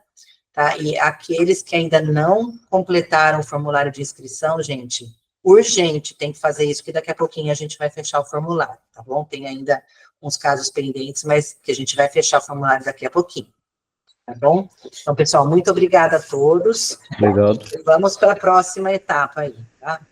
tá? E aqueles que ainda não completaram o formulário de inscrição, gente, urgente, tem que fazer isso, que daqui a pouquinho a gente vai fechar o formulário, tá bom? Tem ainda uns casos pendentes, mas que a gente vai fechar o formulário daqui a pouquinho, tá bom? Então, pessoal, muito obrigada a todos. Obrigado. Vamos para a próxima etapa aí, tá?